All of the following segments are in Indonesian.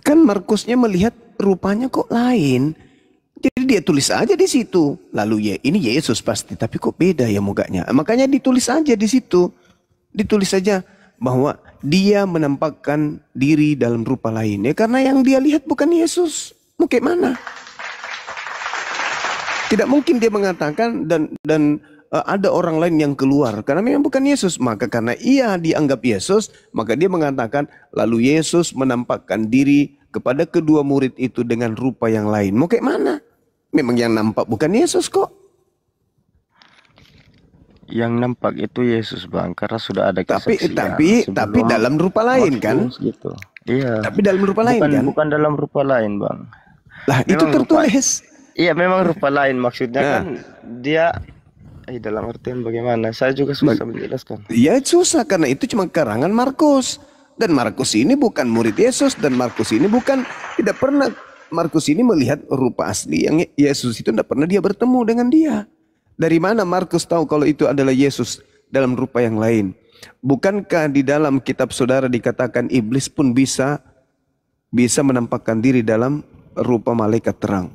Kan Markusnya melihat rupanya kok lain. Jadi dia tulis aja di situ. Lalu ya ini Yesus pasti, tapi kok beda ya mukanya. Makanya ditulis aja di situ. Ditulis saja bahwa dia menampakkan diri dalam rupa lain. Ya karena yang dia lihat bukan Yesus. Mau kayak mana? Tidak mungkin dia mengatakan dan ada orang lain yang keluar karena memang bukan Yesus. Maka karena ia dianggap Yesus, maka dia mengatakan lalu Yesus menampakkan diri kepada kedua murid itu dengan rupa yang lain. Mau kayak mana? Memang yang nampak bukan Yesus kok. Yang nampak itu Yesus, Bang, karena sudah ada kesaksian. Tapi dalam rupa lain kan? Gitu. Iya. Tapi dalam rupa lain kan? Bukan dalam rupa lain, Bang. Lah memang itu tertulis. Iya, memang rupa lain maksudnya kan dia dalam artian bagaimana? Saya juga susah menjelaskan. Ya susah karena itu cuma karangan Markus. Dan Markus ini bukan murid Yesus dan Markus ini tidak pernah Markus ini melihat rupa asli yang Yesus itu tidak pernah dia bertemu dengan dia. Dari mana Markus tahu kalau itu adalah Yesus dalam rupa yang lain? Bukankah di dalam kitab saudara dikatakan iblis pun bisa menampakkan diri dalam rupa malaikat terang?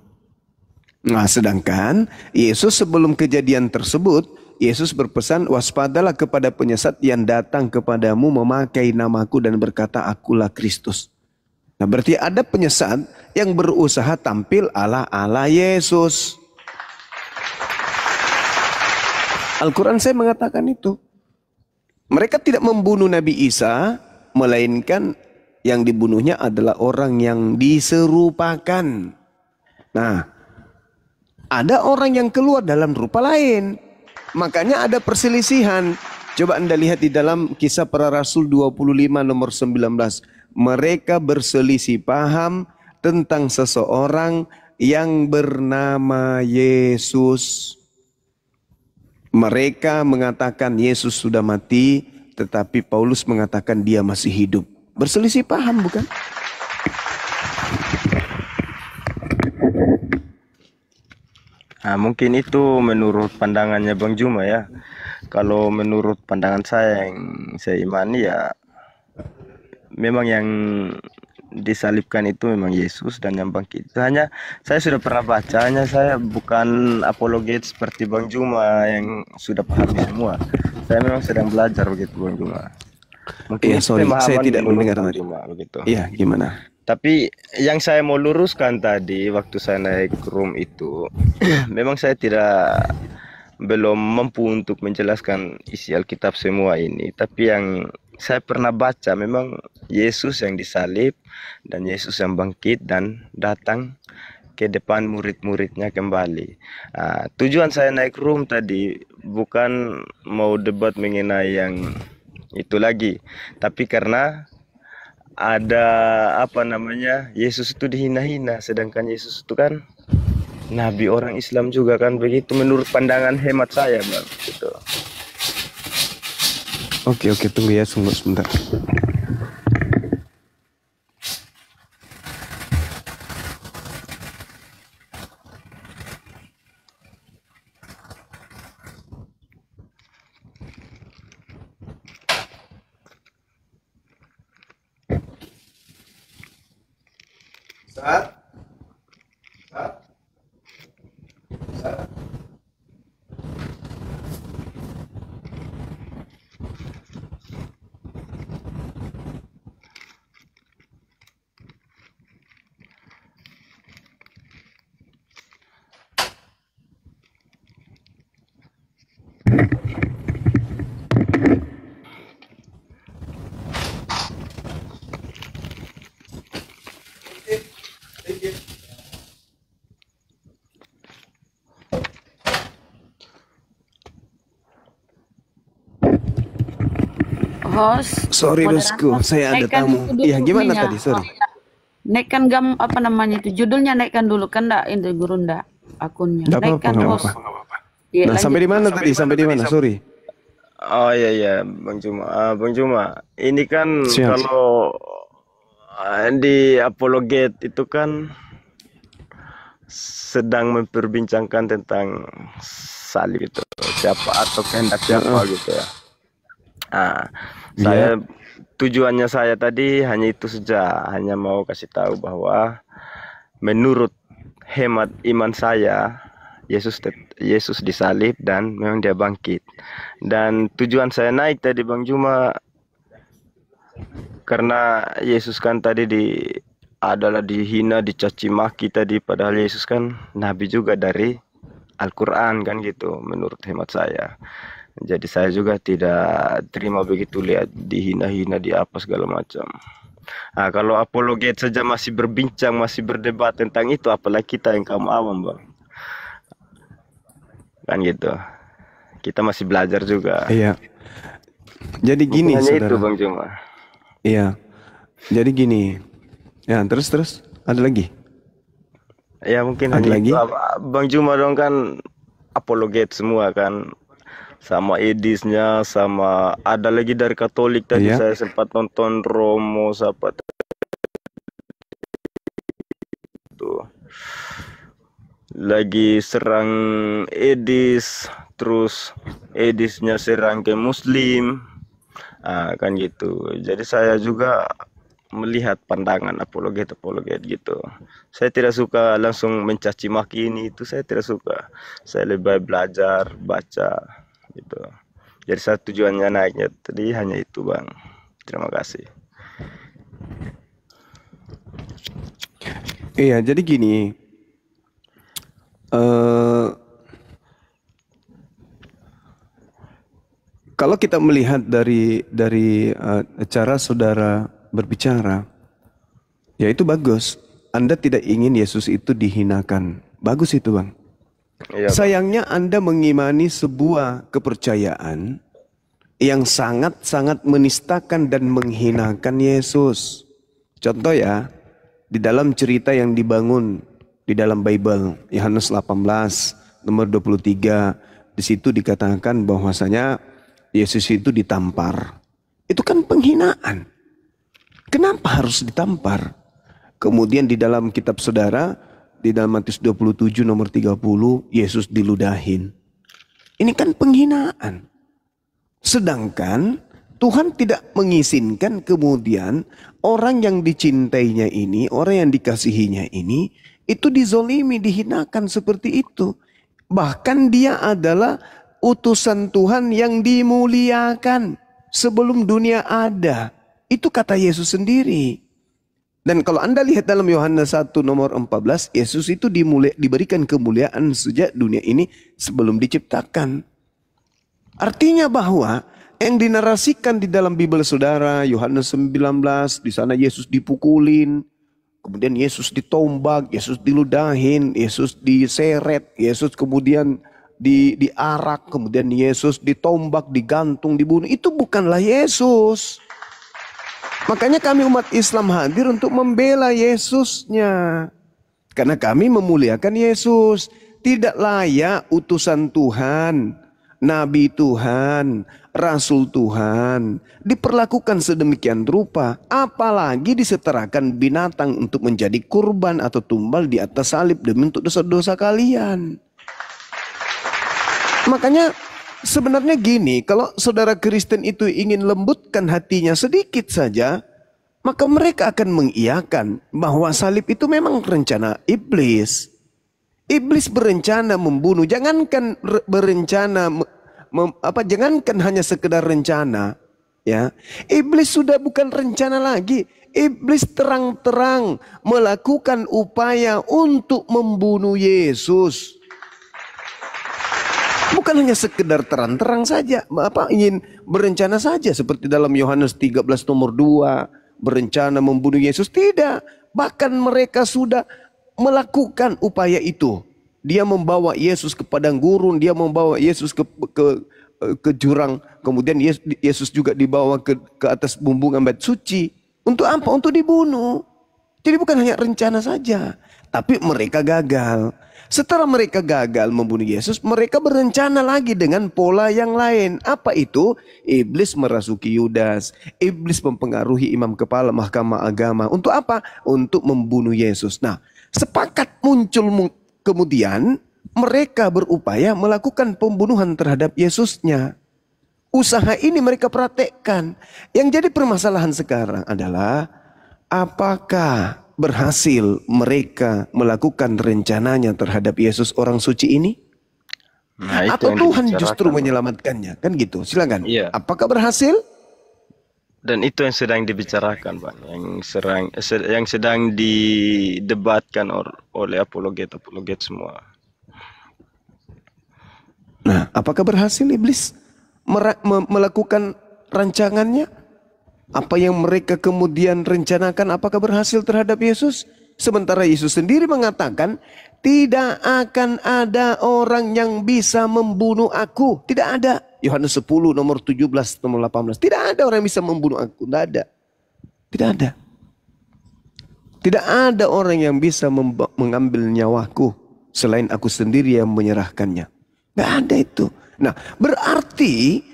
Nah, sedangkan Yesus sebelum kejadian tersebut, Yesus berpesan, waspadalah kepada penyesat yang datang kepadamu memakai namaku dan berkata, akulah Kristus. Nah, berarti ada penyesat yang berusaha tampil ala Yesus. Al-Quran saya mengatakan itu. Mereka tidak membunuh Nabi Isa, melainkan yang dibunuhnya adalah orang yang diserupakan. Nah, ada orang yang keluar dalam rupa lain. Makanya ada perselisihan. Coba Anda lihat di dalam Kisah Para Rasul 25 nomor 19. Mereka berselisih paham tentang seseorang yang bernama Yesus. Mereka mengatakan Yesus sudah mati, tetapi Paulus mengatakan dia masih hidup. Berselisih paham bukan? Nah, mungkin itu menurut pandangannya Bang Juma ya. Kalau menurut pandangan saya yang saya imani ya, memang yang disalibkan itu memang Yesus dan yang bangkit. Hanya saya sudah pernah baca, hanya saya bukan apologet seperti Bang Juma yang sudah paham semua. Saya memang sedang belajar begitu Bang Juma. Mungkin saya tidak mendengar tadi. Begitu. Iya, gimana? Tapi yang saya mau luruskan tadi waktu saya naik room itu, memang saya belum mampu untuk menjelaskan isi Alkitab semua ini. Tapi yang saya pernah baca memang Yesus yang disalib dan Yesus yang bangkit dan datang ke depan murid-muridnya kembali. Tujuan saya naik room tadi bukan mau debat mengenai yang itu lagi, tapi karena ada Yesus itu dihina-hina, sedangkan Yesus itu kan nabi orang Islam juga kan, begitu menurut pandangan hemat saya Bang gitu. Oke, tunggu ya, sebentar. Saat. Host, sorry bosku, saya ada tamu. Iya, gimana tadi? Sorry. Naikkan judulnya naikkan dulu kan itu guru akunnya. Naikkan host. Ya, nah, sampai di mana tadi? Sampai di mana? Sorry. Oh iya Bang Juma. Bang Juma, ini kan kalau di apologet itu kan sedang memperbincangkan tentang salib itu siapa atau kehendak siapa gitu ya. Saya tujuannya saya tadi hanya itu saja, hanya mau kasih tahu bahwa menurut hemat iman saya, Yesus disalib dan memang dia bangkit. Dan tujuan saya naik tadi Bang Juma karena Yesus kan tadi adalah dihina, dicaci maki tadi, padahal Yesus kan nabi juga dari Al-Quran kan gitu menurut hemat saya. Jadi saya juga tidak terima begitu lihat dihina-hina, di apa segala macam. Nah, kalau apologet saja masih berbincang, masih berdebat tentang itu, apalagi kita yang kaum awam, Bang. Kan gitu. Kita masih belajar juga. Iya. Jadi gini, hanya saudara. itu, Bang Juma. Iya. Jadi gini. Ya, terus ada lagi? Ya mungkin Ada hanya lagi? itu. Bang Juma dong kan apologet semua kan. Sama Edisnya, sama ada lagi dari Katolik tadi Iya. saya sempat nonton Romo siapa tuh. Lagi serang Edis, terus Edisnya serang ke Muslim. Kan gitu. Jadi saya juga melihat pandangan apologet gitu. Saya tidak suka langsung mencaci maki ini itu, saya tidak suka. Saya lebih baik belajar, baca gitu. Jadi saya tujuannya naiknya tadi hanya itu, Bang. Terima kasih. Iya, jadi gini. Kalau kita melihat dari cara saudara berbicara, ya itu bagus. Anda tidak ingin Yesus itu dihinakan. Bagus itu, Bang. Iya, Bang. Sayangnya Anda mengimani sebuah kepercayaan yang sangat-sangat menistakan dan menghinakan Yesus. Contoh ya, di dalam cerita yang dibangun di dalam Bible, Yohanes 18 nomor 23, di situ dikatakan bahwasanya Yesus itu ditampar. Itu kan penghinaan. Kenapa harus ditampar? Kemudian di dalam kitab saudara, di dalam Matius 27 nomor 30, Yesus diludahin. Ini kan penghinaan. Sedangkan Tuhan tidak mengizinkan kemudian orang yang dicintainya ini, orang yang dikasihinya ini, itu dizolimi, dihinakan seperti itu. Bahkan dia adalah utusan Tuhan yang dimuliakan sebelum dunia ada. Itu kata Yesus sendiri. Dan kalau Anda lihat dalam Yohanes 1 nomor 14, Yesus itu diberikan kemuliaan sejak dunia ini sebelum diciptakan. Artinya bahwa yang dinarasikan di dalam Bible saudara, Yohanes 19, di sana Yesus dipukulin, kemudian Yesus ditombak, Yesus diludahin, Yesus diseret, Yesus kemudian diarak, kemudian Yesus ditombak, digantung, dibunuh. Itu bukanlah Yesus. Makanya kami umat Islam hadir untuk membela Yesusnya. Karena kami memuliakan Yesus. Tidak layak utusan Tuhan, Nabi Tuhan, Rasul Tuhan diperlakukan sedemikian rupa. Apalagi disetarakan binatang untuk menjadi kurban atau tumbal di atas salib demi untuk dosa-dosa kalian. Makanya sebenarnya gini, kalau saudara Kristen itu ingin lembutkan hatinya sedikit saja, maka mereka akan mengiyakan bahwa salib itu memang rencana iblis. Iblis berencana membunuh, jangankan berencana jangankan hanya sekedar rencana, ya. Iblis sudah bukan rencana lagi. Iblis terang-terang melakukan upaya untuk membunuh Yesus. Bukan hanya sekedar terang-terang saja, ingin berencana saja seperti dalam Yohanes 13 nomor 2, berencana membunuh Yesus. Tidak, bahkan mereka sudah melakukan upaya itu. Dia membawa Yesus ke padang gurun, dia membawa Yesus ke jurang, kemudian Yesus juga dibawa ke atas bumbungan bait suci. Untuk apa? Untuk dibunuh. Jadi bukan hanya rencana saja, tapi mereka gagal. Setelah mereka gagal membunuh Yesus, mereka berencana lagi dengan pola yang lain. Apa itu? Iblis merasuki Yudas. Iblis mempengaruhi imam kepala mahkamah agama. Untuk apa? Untuk membunuh Yesus. Nah, sepakat muncul kemudian mereka berupaya melakukan pembunuhan terhadap Yesusnya. Usaha ini mereka praktekkan. Yang jadi permasalahan sekarang adalah apakah berhasil mereka melakukan rencananya terhadap Yesus orang suci ini? Nah, itu Atau yang Tuhan dibicarakan, justru Bang. menyelamatkannya? Kan gitu, silakan. Iya. Apakah berhasil? Dan itu yang sedang dibicarakan, Bang. Yang sedang didebatkan oleh apologet semua. Nah, apakah berhasil iblis melakukan rancangannya? Apa yang mereka kemudian rencanakan, apakah berhasil terhadap Yesus? Sementara Yesus sendiri mengatakan, tidak akan ada orang yang bisa membunuh aku. Tidak ada. Yohanes 10 nomor 17 nomor 18. Tidak ada orang yang bisa membunuh aku. Tidak ada. Tidak ada. Tidak ada orang yang bisa mengambil nyawaku selain aku sendiri yang menyerahkannya. Tidak ada itu. Nah, berarti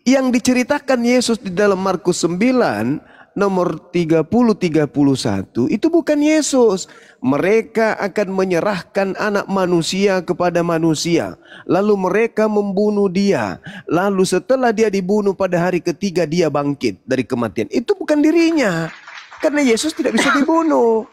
yang diceritakan Yesus di dalam Markus 9 nomor 30-31 itu bukan Yesus. Mereka akan menyerahkan anak manusia kepada manusia. Lalu mereka membunuh dia. Lalu setelah dia dibunuh pada hari ketiga dia bangkit dari kematian. Itu bukan dirinya. Karena Yesus tidak bisa dibunuh.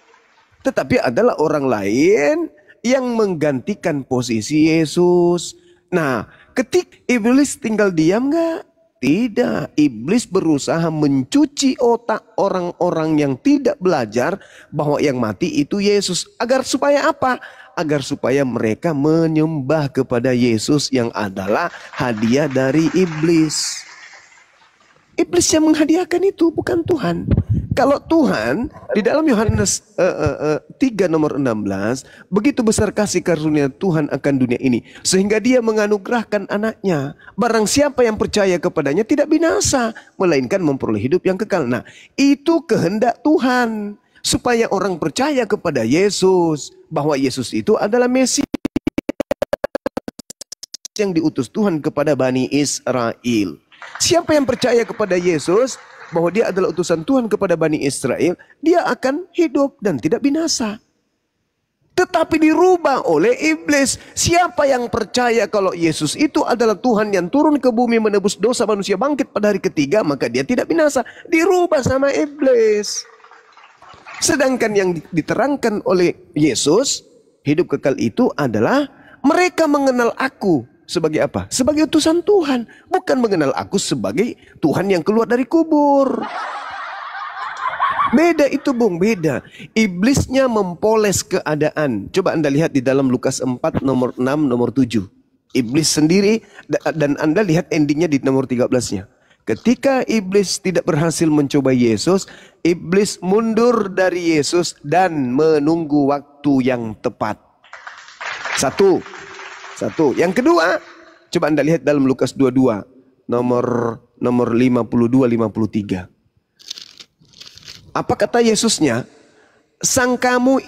Tetapi adalah orang lain yang menggantikan posisi Yesus. Nah, ketika iblis tinggal diam enggak? Tidak, iblis berusaha mencuci otak orang-orang yang tidak belajar bahwa yang mati itu Yesus. Agar supaya apa? Agar supaya mereka menyembah kepada Yesus yang adalah hadiah dari iblis. Iblis yang menghadiahkan itu, bukan Tuhan. Kalau Tuhan, di dalam Yohanes 3 nomor 16, begitu besar kasih karunia Tuhan akan dunia ini, sehingga dia menganugerahkan anaknya. Barang siapa yang percaya kepadanya tidak binasa, melainkan memperoleh hidup yang kekal. Nah, itu kehendak Tuhan. Supaya orang percaya kepada Yesus, bahwa Yesus itu adalah Mesias yang diutus Tuhan kepada Bani Israel. Siapa yang percaya kepada Yesus, bahwa dia adalah utusan Tuhan kepada Bani Israel, dia akan hidup dan tidak binasa. Tetapi dirubah oleh iblis. Siapa yang percaya kalau Yesus itu adalah Tuhan yang turun ke bumi menebus dosa manusia, bangkit pada hari ketiga, maka dia tidak binasa. Dirubah sama iblis. Sedangkan yang diterangkan oleh Yesus, hidup kekal itu adalah mereka mengenal aku. Sebagai apa? Sebagai utusan Tuhan. Bukan mengenal aku sebagai Tuhan yang keluar dari kubur. Beda itu, Bung, beda. Iblisnya mempoles keadaan. Coba Anda lihat di dalam Lukas 4 nomor 6 nomor 7. Iblis sendiri, dan Anda lihat endingnya di nomor 13-nya. Ketika iblis tidak berhasil mencoba Yesus, iblis mundur dari Yesus dan menunggu waktu yang tepat. Satu. Yang kedua, coba Anda lihat dalam Lukas 22 nomor 52-53. Apa kata Yesusnya? Sangkamu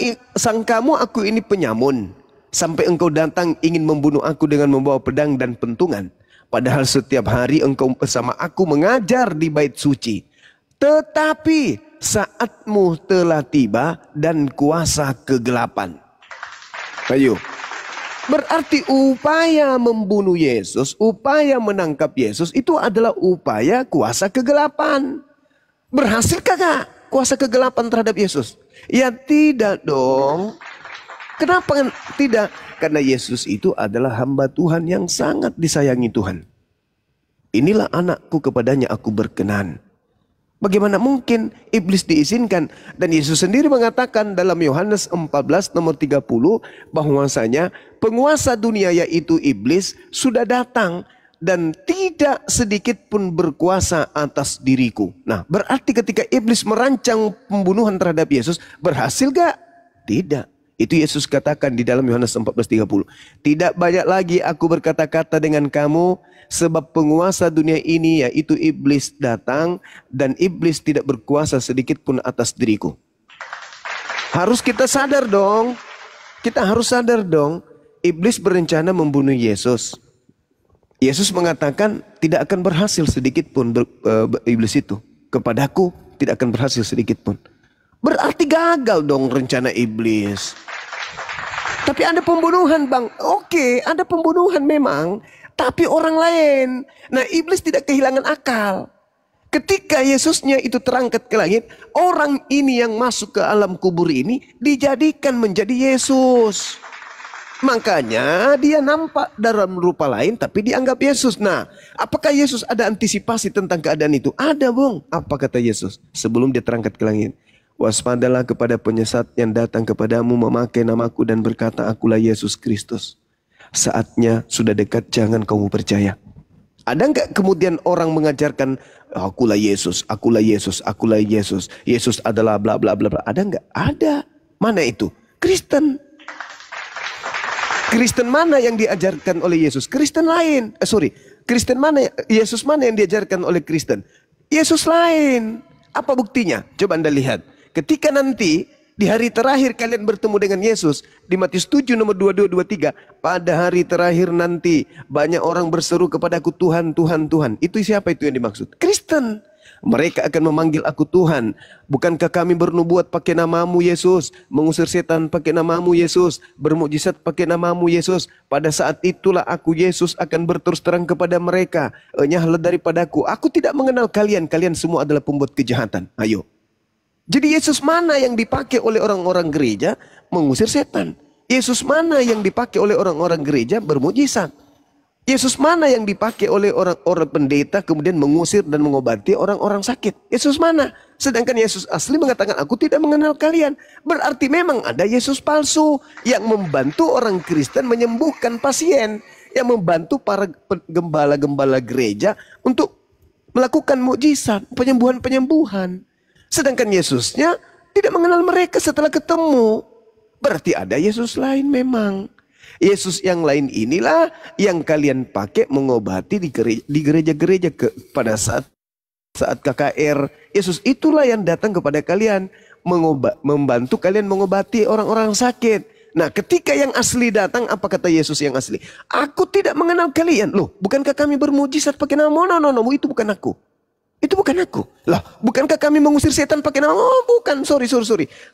aku ini penyamun, sampai engkau datang ingin membunuh aku dengan membawa pedang dan pentungan. Padahal setiap hari engkau bersama aku mengajar di bait suci. Tetapi saatmu telah tiba dan kuasa kegelapan. Ayo. Berarti upaya membunuh Yesus, upaya menangkap Yesus itu adalah upaya kuasa kegelapan. Berhasilkah gak kuasa kegelapan terhadap Yesus? Ya tidak dong. Kenapa tidak? Karena Yesus itu adalah hamba Tuhan yang sangat disayangi Tuhan. Inilah anakku, kepadanya aku berkenan. Bagaimana mungkin iblis diizinkan? Dan Yesus sendiri mengatakan dalam Yohanes 14 nomor 30 bahwasanya penguasa dunia yaitu iblis sudah datang dan tidak sedikit pun berkuasa atas diriku. Nah, berarti ketika iblis merancang pembunuhan terhadap Yesus, berhasil gak? Tidak. Itu Yesus katakan di dalam Yohanes 14:30. Tidak banyak lagi aku berkata-kata dengan kamu, sebab penguasa dunia ini yaitu iblis datang, dan iblis tidak berkuasa sedikit pun atas diriku. Harus kita sadar dong. Kita harus sadar dong. Iblis berencana membunuh Yesus. Yesus mengatakan tidak akan berhasil sedikit pun iblis itu. Kepadaku tidak akan berhasil sedikit pun. Berarti gagal dong rencana iblis. Tapi ada pembunuhan, Bang. Oke, ada pembunuhan memang. tapi orang lain. Nah, iblis tidak kehilangan akal. Ketika Yesusnya itu terangkat ke langit, orang ini yang masuk ke alam kubur ini dijadikan menjadi Yesus. Makanya dia nampak dalam rupa lain tapi dianggap Yesus. Nah, apakah Yesus ada antisipasi tentang keadaan itu? Ada, Bung. Apa kata Yesus sebelum dia terangkat ke langit? Waspadalah kepada penyesat yang datang kepadamu memakai namaku dan berkata, akulah Yesus Kristus. Saatnya sudah dekat, jangan kamu percaya. Ada nggak kemudian orang mengajarkan, akulah Yesus, akulah Yesus, akulah Yesus. Yesus adalah bla bla bla bla. Ada nggak? Ada. Mana itu? Kristen. Kristen mana yang diajarkan oleh Yesus? Kristen lain. Kristen mana? Yesus mana yang diajarkan oleh Kristen? Yesus lain. Apa buktinya? Coba Anda lihat. Ketika nanti di hari terakhir kalian bertemu dengan Yesus, di Matius 7 nomor 22-23, pada hari terakhir nanti banyak orang berseru kepadaku, Tuhan, Tuhan, Tuhan. Itu siapa itu yang dimaksud? Kristen. Mereka akan memanggil aku Tuhan. Bukankah kami bernubuat pakai namamu Yesus, mengusir setan pakai namamu Yesus, bermukjizat pakai namamu Yesus? Pada saat itulah aku Yesus akan berterus terang kepada mereka, enyahlah daripadaku. Aku tidak mengenal kalian, kalian semua adalah pembuat kejahatan. Ayo. Jadi Yesus mana yang dipakai oleh orang-orang gereja mengusir setan? Yesus mana yang dipakai oleh orang-orang gereja bermukjizat? Yesus mana yang dipakai oleh orang-orang pendeta kemudian mengusir dan mengobati orang-orang sakit? Yesus mana? Sedangkan Yesus asli mengatakan, aku tidak mengenal kalian. Berarti memang ada Yesus palsu yang membantu orang Kristen menyembuhkan pasien, yang membantu para gembala-gembala gereja untuk melakukan mukjizat, penyembuhan-penyembuhan. Sedangkan Yesusnya tidak mengenal mereka setelah ketemu. Berarti ada Yesus lain memang. Yesus yang lain inilah yang kalian pakai mengobati di gereja-gereja pada saat KKR. Yesus itulah yang datang kepada kalian membantu kalian mengobati orang-orang sakit. Nah, ketika yang asli datang, apa kata Yesus yang asli? Aku tidak mengenal kalian. Loh, bukankah kami bermujizat pakai nama? No, itu bukan aku. Itu bukan aku. Lah, bukankah kami mengusir setan pakai nama? Oh, bukan. Sorry.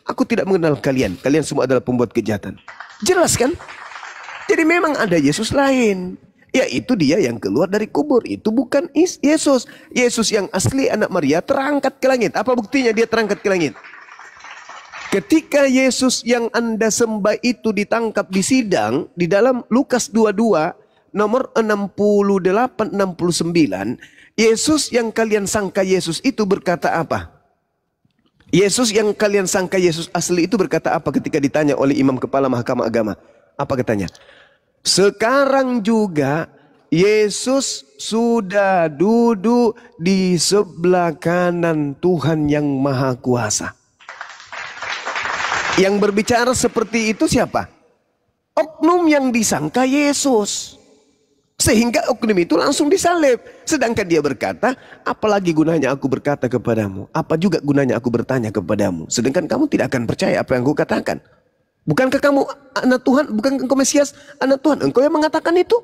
Aku tidak mengenal kalian. Kalian semua adalah pembuat kejahatan. Jelas kan? Jadi memang ada Yesus lain. Yaitu dia yang keluar dari kubur. Itu bukan Yesus. Yesus yang asli anak Maria terangkat ke langit. Apa buktinya dia terangkat ke langit? Ketika Yesus yang Anda sembah itu ditangkap di sidang, di dalam Lukas 22 nomor 68-69, Yesus yang kalian sangka Yesus itu berkata apa? Yesus yang kalian sangka Yesus asli itu berkata apa ketika ditanya oleh imam kepala mahkamah agama? Apa katanya? Sekarang juga Yesus sudah duduk di sebelah kanan Tuhan yang Maha Kuasa. Yang berbicara seperti itu siapa? Oknum yang disangka Yesus. Sehingga oknum itu langsung disalib. Sedangkan dia berkata, apalagi gunanya aku berkata kepadamu? Apa juga gunanya aku bertanya kepadamu? Sedangkan kamu tidak akan percaya apa yang aku katakan. Bukankah kamu anak Tuhan? Bukankah engkau Mesias anak Tuhan? Engkau yang mengatakan itu.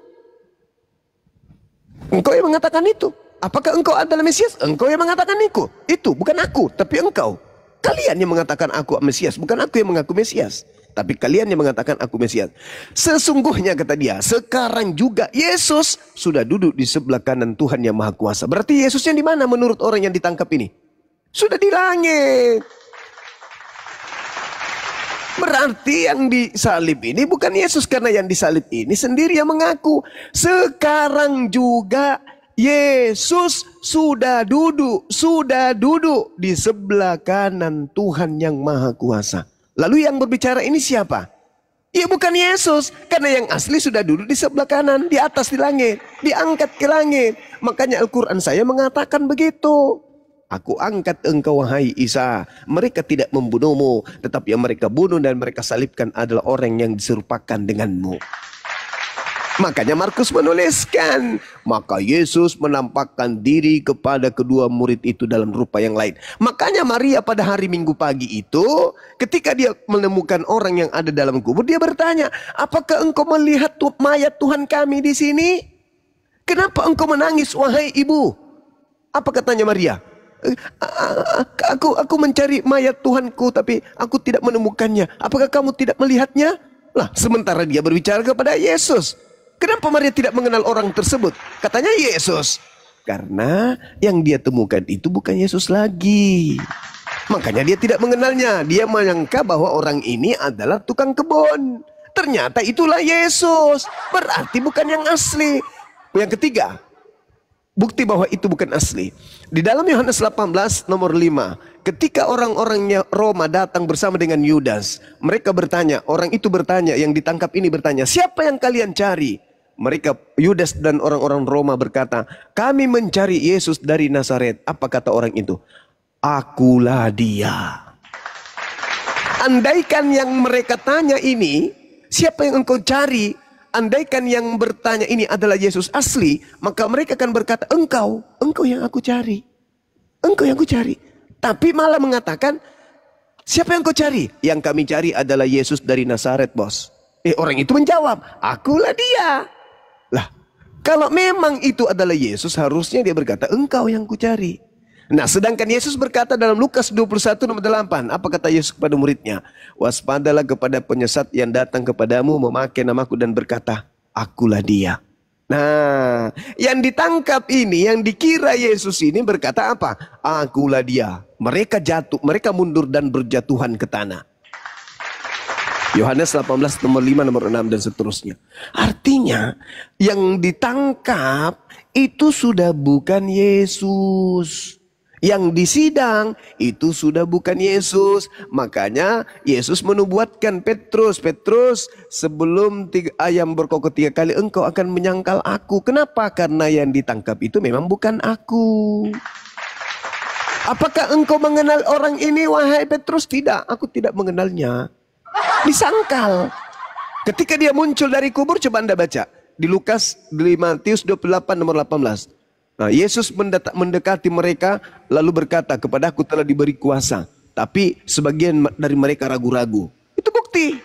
Engkau yang mengatakan itu. Apakah engkau adalah Mesias? Engkau yang mengatakan itu. Itu bukan aku, tapi engkau. Kalian yang mengatakan aku Mesias. Bukan aku yang mengaku Mesias. Tapi kalian yang mengatakan aku Mesias. Sesungguhnya kata dia, sekarang juga Yesus sudah duduk di sebelah kanan Tuhan yang Maha Kuasa. Berarti Yesusnya di mana menurut orang yang ditangkap ini? Sudah di langit. Berarti yang disalib ini bukan Yesus, karena yang disalib ini sendiri yang mengaku. Sekarang juga Yesus sudah duduk di sebelah kanan Tuhan yang Maha Kuasa. Lalu yang berbicara ini siapa? Ya bukan Yesus, karena yang asli sudah duduk di sebelah kanan, di atas di langit, diangkat ke langit. Makanya Al-Quran saya mengatakan begitu. Aku angkat engkau wahai Isa. Mereka tidak membunuhmu, tetapi yang mereka bunuh dan mereka salibkan adalah orang yang diserupakan denganmu. Makanya Markus menuliskan, maka Yesus menampakkan diri kepada kedua murid itu dalam rupa yang lain. Makanya Maria pada hari Minggu pagi itu, ketika dia menemukan orang yang ada dalam kubur, dia bertanya, apakah engkau melihat mayat Tuhan kami di sini? Kenapa engkau menangis wahai ibu? Apa katanya Maria? Aku mencari mayat Tuhanku, tapi aku tidak menemukannya. Apakah kamu tidak melihatnya? Lah, sementara dia berbicara kepada Yesus. Kenapa Maria tidak mengenal orang tersebut? Katanya Yesus. Karena yang dia temukan itu bukan Yesus lagi. Makanya dia tidak mengenalnya. Dia menyangka bahwa orang ini adalah tukang kebun. Ternyata itulah Yesus. Berarti bukan yang asli. Yang ketiga, bukti bahwa itu bukan asli. Di dalam Yohanes 18 nomor 5. Ketika orang-orangnya Roma datang bersama dengan Yudas. Mereka bertanya, orang itu bertanya, yang ditangkap ini bertanya, siapa yang kalian cari? Mereka, Yudas dan orang-orang Roma berkata, kami mencari Yesus dari Nazaret. Apa kata orang itu? Akulah dia. Andaikan yang mereka tanya ini, siapa yang engkau cari? Andaikan yang bertanya ini adalah Yesus asli, maka mereka akan berkata, engkau yang aku cari. Engkau yang aku cari. Tapi malah mengatakan, siapa yang kau cari? Yang kami cari adalah Yesus dari Nazaret, bos. Orang itu menjawab, akulah dia. Lah, kalau memang itu adalah Yesus, harusnya dia berkata, engkau yang kucari. Nah, sedangkan Yesus berkata dalam Lukas 21 nomor 8, apa kata Yesus kepada muridnya? Waspadalah kepada penyesat yang datang kepadamu memakai namaku dan berkata, akulah dia. Nah, yang ditangkap ini, yang dikira Yesus ini berkata apa? Akulah dia. Mereka jatuh, mereka mundur dan berjatuhan ke tanah. Yohanes 18 nomor 5 nomor 6 dan seterusnya. Artinya yang ditangkap itu sudah bukan Yesus. Yang disidang itu sudah bukan Yesus. Makanya Yesus menubuatkan Petrus, Petrus, sebelum ayam berkokok 3 kali engkau akan menyangkal aku. Kenapa? Karena yang ditangkap itu memang bukan aku. Apakah engkau mengenal orang ini, wahai Petrus? Tidak, aku tidak mengenalnya. Disangkal. Ketika dia muncul dari kubur, coba Anda baca di Matius 28 nomor 18. Nah, Yesus mendekati mereka lalu berkata, kepadaku telah diberi kuasa, tapi sebagian dari mereka ragu-ragu. Itu bukti.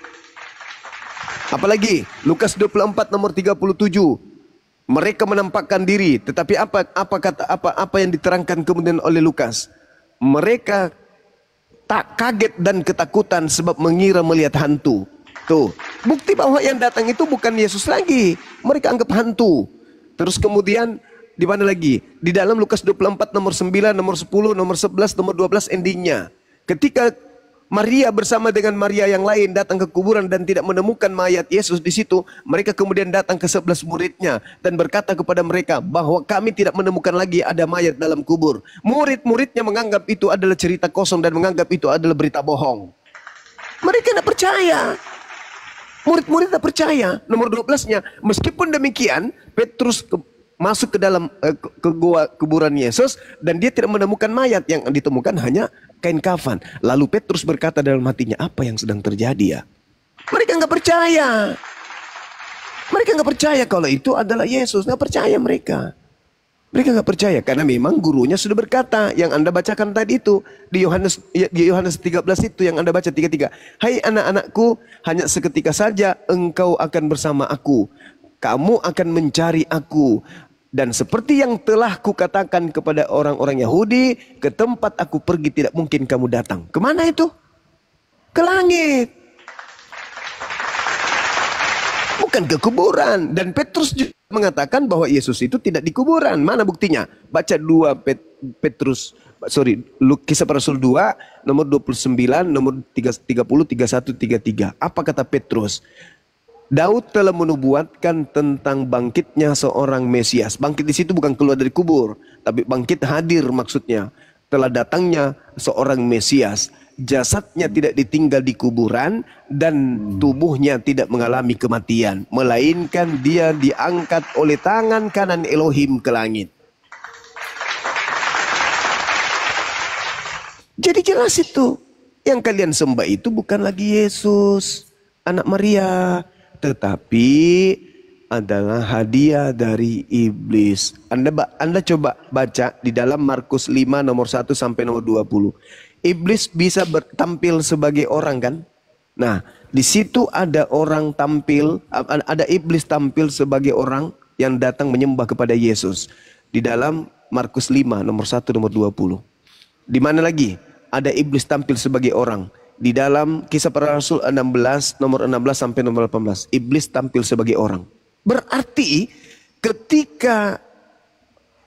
Apalagi Lukas 24 nomor 37. Mereka menampakkan diri, tetapi apa yang diterangkan kemudian oleh Lukas? Mereka tak kaget dan ketakutan sebab mengira melihat hantu. Tuh, bukti bahwa yang datang itu bukan Yesus lagi. Mereka anggap hantu. Terus kemudian di mana lagi? Di dalam Lukas 24 nomor 9, nomor 10, nomor 11, nomor 12 endingnya. Ketika Maria bersama dengan Maria yang lain datang ke kuburan dan tidak menemukan mayat Yesus di situ, mereka kemudian datang ke 11 muridnya dan berkata kepada mereka bahwa kami tidak menemukan lagi ada mayat dalam kubur. Murid-muridnya menganggap itu adalah cerita kosong dan menganggap itu adalah berita bohong. Mereka tidak percaya. Murid-murid tidak percaya. Nomor 12-nya, meskipun demikian, Petrus masuk ke dalam ke gua kuburan Yesus dan dia tidak menemukan mayat, yang ditemukan hanya kain kafan. Lalu Petrus berkata dalam hatinya, apa yang sedang terjadi ya? Mereka nggak percaya. Mereka nggak percaya kalau itu adalah Yesus. Nggak percaya mereka. Mereka nggak percaya karena memang gurunya sudah berkata, yang Anda bacakan tadi itu di Yohanes 13 itu yang Anda baca 33. Hai anak-anakku, hanya seketika saja engkau akan bersama aku. Kamu akan mencari aku. Dan seperti yang telah kukatakan kepada orang-orang Yahudi, ke tempat aku pergi tidak mungkin kamu datang. Kemana itu? Ke langit. Bukan ke kuburan. Dan Petrus juga mengatakan bahwa Yesus itu tidak di kuburan. Mana buktinya? Baca Kisah Para Rasul 2, nomor 29, nomor 30, 31, 33. Apa kata Petrus? Daud telah menubuatkan tentang bangkitnya seorang Mesias. Bangkit di situ bukan keluar dari kubur, tapi bangkit hadir maksudnya. Telah datangnya seorang Mesias. Jasadnya tidak ditinggal di kuburan dan tubuhnya tidak mengalami kematian, melainkan dia diangkat oleh tangan kanan Elohim ke langit. Jadi jelas itu. Yang kalian sembah itu bukan lagi Yesus, anak Maria, tetapi adalah hadiah dari iblis. Anda coba baca di dalam Markus 5 nomor 1 sampai nomor 20. Iblis bisa tampil sebagai orang kan? Nah, di situ ada orang tampil, ada iblis tampil sebagai orang yang datang menyembah kepada Yesus. Di dalam Markus 5 nomor 1 nomor 20. Di mana lagi? Ada iblis tampil sebagai orang. Di dalam Kisah Para Rasul 16 nomor 16 sampai nomor 18. Iblis tampil sebagai orang. Berarti ketika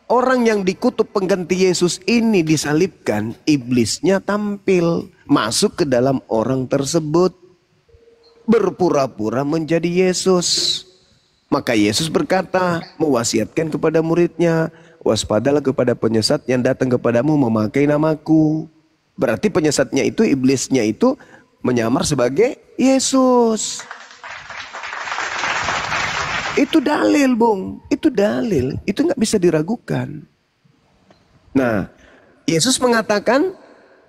orang yang dikutuk pengganti Yesus ini disalibkan, iblisnya tampil masuk ke dalam orang tersebut, berpura-pura menjadi Yesus. Maka Yesus berkata, mewasiatkan kepada muridnya, waspadalah kepada penyesat yang datang kepadamu memakai namaku. Berarti penyesatnya itu, iblisnya itu menyamar sebagai Yesus. Itu dalil, Bung. Itu dalil. Itu nggak bisa diragukan. Nah, Yesus mengatakan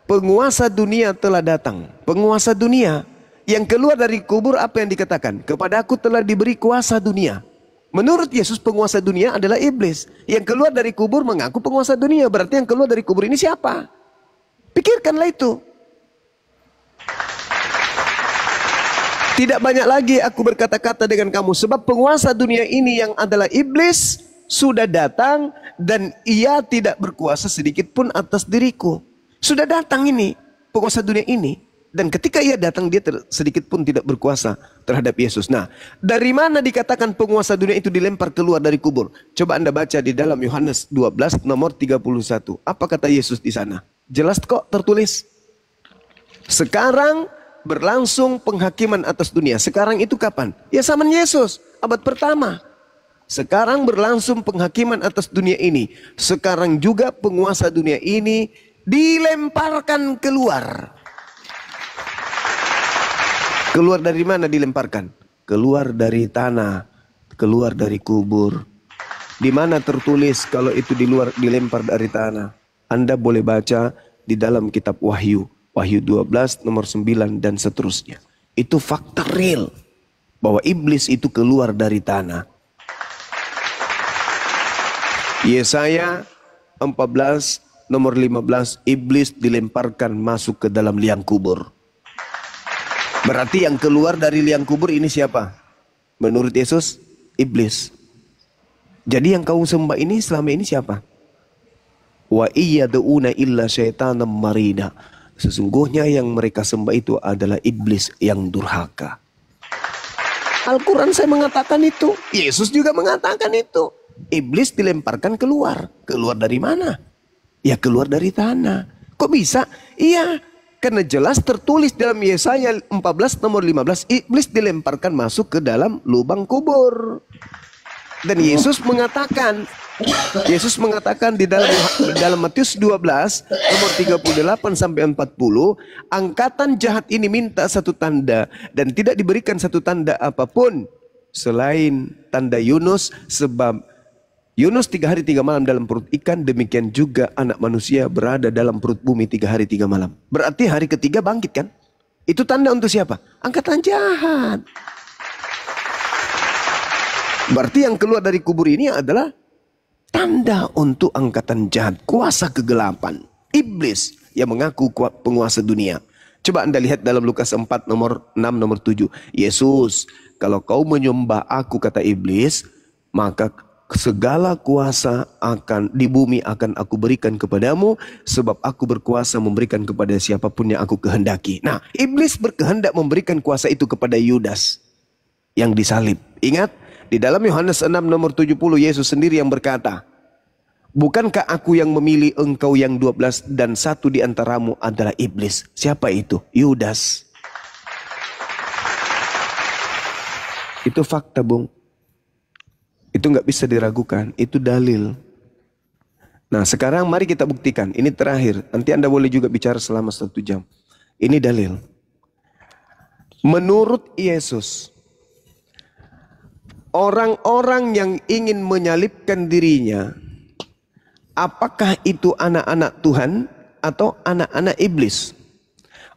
penguasa dunia telah datang. Penguasa dunia yang keluar dari kubur, apa yang dikatakan? Kepada aku telah diberi kuasa dunia. Menurut Yesus penguasa dunia adalah iblis. Yang keluar dari kubur mengaku penguasa dunia. Berarti yang keluar dari kubur ini siapa? Pikirkanlah itu. Tidak banyak lagi aku berkata-kata dengan kamu, sebab penguasa dunia ini yang adalah iblis sudah datang dan ia tidak berkuasa sedikit pun atas diriku. Sudah datang ini, penguasa dunia ini. Dan ketika ia datang, dia sedikit pun tidak berkuasa terhadap Yesus. Nah, dari mana dikatakan penguasa dunia itu dilempar keluar dari kubur? Coba Anda baca di dalam Yohanes 12 nomor 31. Apa kata Yesus di sana? Jelas kok tertulis. Sekarang berlangsung penghakiman atas dunia. Sekarang itu kapan? Ya zaman Yesus, abad pertama. Sekarang berlangsung penghakiman atas dunia ini. Sekarang juga penguasa dunia ini dilemparkan keluar. Keluar dari mana dilemparkan? Keluar dari tanah, keluar dari kubur. Di mana tertulis kalau itu dilempar dari tanah? Anda boleh baca di dalam kitab Wahyu. Wahyu 12 nomor 9 dan seterusnya. Itu fakta real. Bahwa iblis itu keluar dari tanah. Yesaya 14 nomor 15. Iblis dilemparkan masuk ke dalam liang kubur. Berarti yang keluar dari liang kubur ini siapa? Menurut Yesus, iblis. Jadi yang kau sembah ini selama ini siapa? Wa iyyaduuna illa syaitanan marida. Sesungguhnya yang mereka sembah itu adalah iblis yang durhaka. Al-Quran saya mengatakan itu. Yesus juga mengatakan itu. Iblis dilemparkan keluar. Keluar dari mana? Ya keluar dari tanah. Kok bisa? Iya. Karena jelas tertulis dalam Yesaya 14 nomor 15. Iblis dilemparkan masuk ke dalam lubang kubur. Dan Yesus mengatakan di dalam Matius 12 nomor 38 sampai 40, angkatan jahat ini minta satu tanda dan tidak diberikan satu tanda apapun selain tanda Yunus, sebab Yunus 3 hari 3 malam dalam perut ikan, demikian juga anak manusia berada dalam perut bumi 3 hari 3 malam. Berarti hari ketiga bangkit kan? Itu tanda untuk siapa? Angkatan jahat. Berarti yang keluar dari kubur ini adalah tanda untuk angkatan jahat, kuasa kegelapan, iblis yang mengaku penguasa dunia. Coba Anda lihat dalam Lukas 4 nomor 6 nomor 7. Yesus, kalau kau menyembah aku, kata iblis, maka segala kuasa akan di bumi akan aku berikan kepadamu, sebab aku berkuasa memberikan kepada siapapun yang aku kehendaki. Nah, iblis berkehendak memberikan kuasa itu kepada Yudas yang disalib. Ingat, di dalam Yohanes 6 nomor 70 Yesus sendiri yang berkata, bukankah aku yang memilih engkau yang 12 dan satu di antaramu adalah iblis? Siapa itu? Yudas. Itu fakta, Bung. Itu nggak bisa diragukan. Itu dalil. Nah sekarang mari kita buktikan. Ini terakhir. Nanti Anda boleh juga bicara selama 1 jam. Ini dalil. Menurut Yesus, orang-orang yang ingin menyalibkan dirinya, apakah itu anak-anak Tuhan atau anak-anak iblis?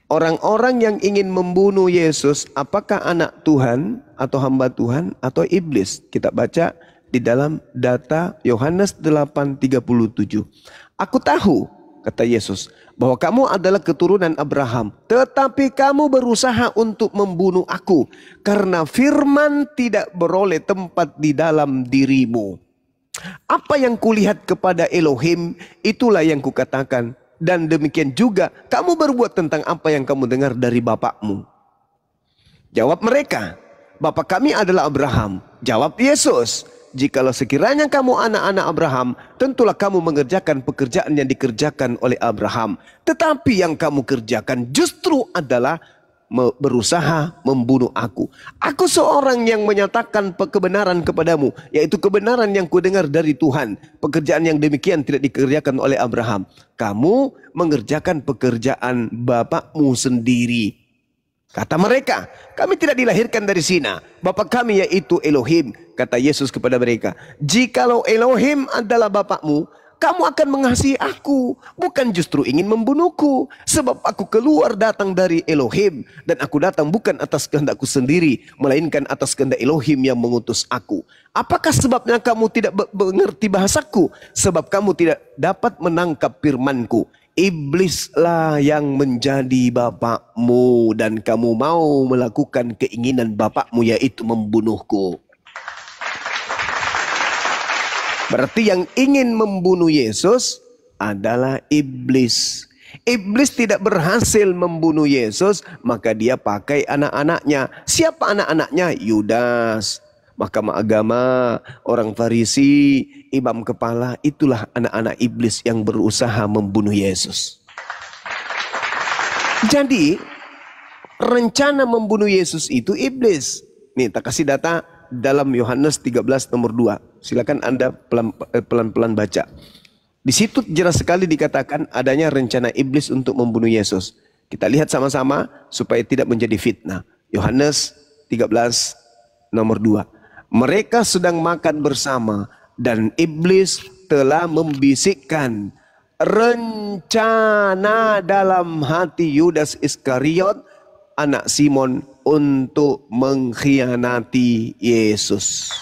Orang-orang yang ingin membunuh Yesus, apakah anak Tuhan atau hamba Tuhan atau iblis? Kita baca di dalam data Yohanes 8:37. Aku tahu, kata Yesus, bahwa kamu adalah keturunan Abraham, tetapi kamu berusaha untuk membunuh aku, karena firman tidak beroleh tempat di dalam dirimu. Apa yang kulihat kepada Elohim, itulah yang kukatakan. Dan demikian juga kamu berbuat tentang apa yang kamu dengar dari bapakmu. Jawab mereka, Bapa kami adalah Abraham. Jawab Yesus, jikalau sekiranya kamu anak-anak Abraham, tentulah kamu mengerjakan pekerjaan yang dikerjakan oleh Abraham. Tetapi yang kamu kerjakan justru adalah berusaha membunuh aku. Aku seorang yang menyatakan kebenaran kepadamu, yaitu kebenaran yang kudengar dari Tuhan. Pekerjaan yang demikian tidak dikerjakan oleh Abraham. Kamu mengerjakan pekerjaan bapakmu sendiri. Kata mereka, kami tidak dilahirkan dari zina. Bapa kami yaitu Elohim. Kata Yesus kepada mereka, jikalau Elohim adalah bapakmu, kamu akan mengasihi aku, bukan justru ingin membunuhku. Sebab aku keluar datang dari Elohim, dan aku datang bukan atas kehendakku sendiri, melainkan atas kehendak Elohim yang mengutus aku. Apakah sebabnya kamu tidak mengerti bahasaku? Sebab kamu tidak dapat menangkap firmanku. Iblislah yang menjadi bapakmu, dan kamu mau melakukan keinginan bapakmu, yaitu membunuhku. Berarti yang ingin membunuh Yesus adalah iblis. Iblis tidak berhasil membunuh Yesus, maka dia pakai anak-anaknya. Siapa anak-anaknya? Yudas, mahkamah agama, orang Farisi, imam kepala. Itulah anak-anak iblis yang berusaha membunuh Yesus. Jadi rencana membunuh Yesus itu iblis. Nih, tak kasih data dalam Yohanes 13 nomor 2. Silakan Anda pelan-pelan baca. Di situ jelas sekali dikatakan adanya rencana iblis untuk membunuh Yesus. Kita lihat sama-sama supaya tidak menjadi fitnah. Yohanes 13 nomor 2. Mereka sedang makan bersama dan iblis telah membisikkan rencana dalam hati Yudas Iskariot, anak Simon, untuk mengkhianati Yesus.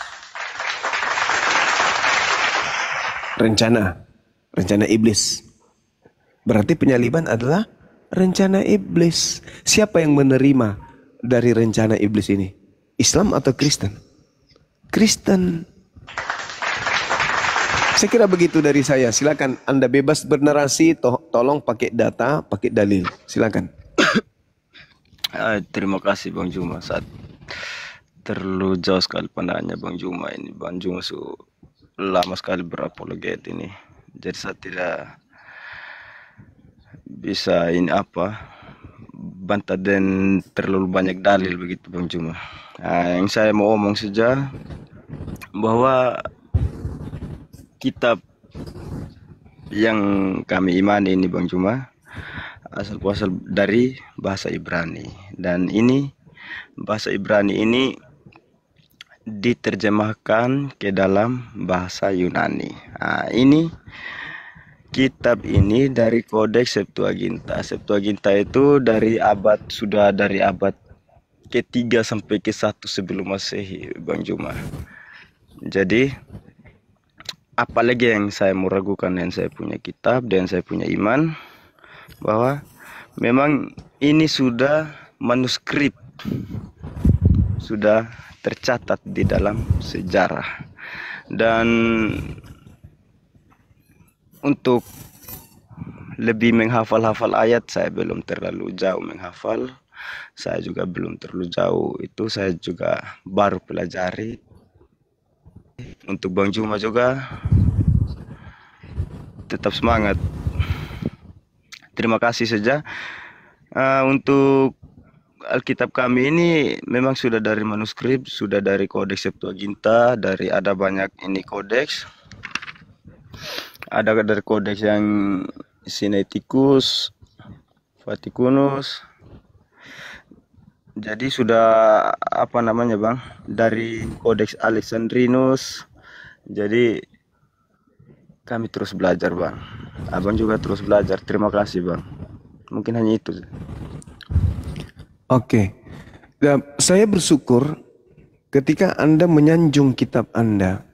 Rencana iblis. Berarti penyaliban adalah rencana iblis. Siapa yang menerima dari rencana iblis ini? Islam atau Kristen? Kristen. Saya kira begitu dari saya. Silakan Anda bebas bernarasi, tolong pakai data, pakai dalil. Silakan. Terima kasih Bang Juma. Saat terlalu jauh sekali pandangannya Bang Juma ini. Bang Juma lama sekali berapologet ini. Jadi saya tidak bisa bantah dan terlalu banyak dalil begitu Bang Juma. Yang saya mau omong saja bahwa kitab yang kami imani ini Bang Juma asal dari bahasa Ibrani, dan ini bahasa Ibrani ini diterjemahkan ke dalam bahasa Yunani. Ini kitab ini dari Kodeks Septuaginta. Septuaginta itu sudah dari abad ke-3 sampai ke-1 sebelum Masehi Bang Juma. Jadi apalagi yang saya meragukan dan saya punya kitab dan saya punya iman bahwa memang ini sudah manuskrip, sudah tercatat di dalam sejarah. Dan untuk lebih menghafal-hafal ayat, saya belum terlalu jauh menghafal. Saya juga belum terlalu jauh, itu saya juga baru pelajari. Untuk Bang Juma juga tetap semangat. Terima kasih saja. Untuk Alkitab kami ini memang sudah dari manuskrip, sudah dari Kodeks Septuaginta, ada banyak ini kodeks. Ada dari kodeks yang Sinaiticus, Vaticanus. Jadi sudah Bang, dari Kodeks Alexandrinus. Jadi kami terus belajar Bang. Abang juga terus belajar. Terima kasih Bang. Mungkin hanya itu. Oke. Saya bersyukur ketika Anda menyanjung kitab Anda.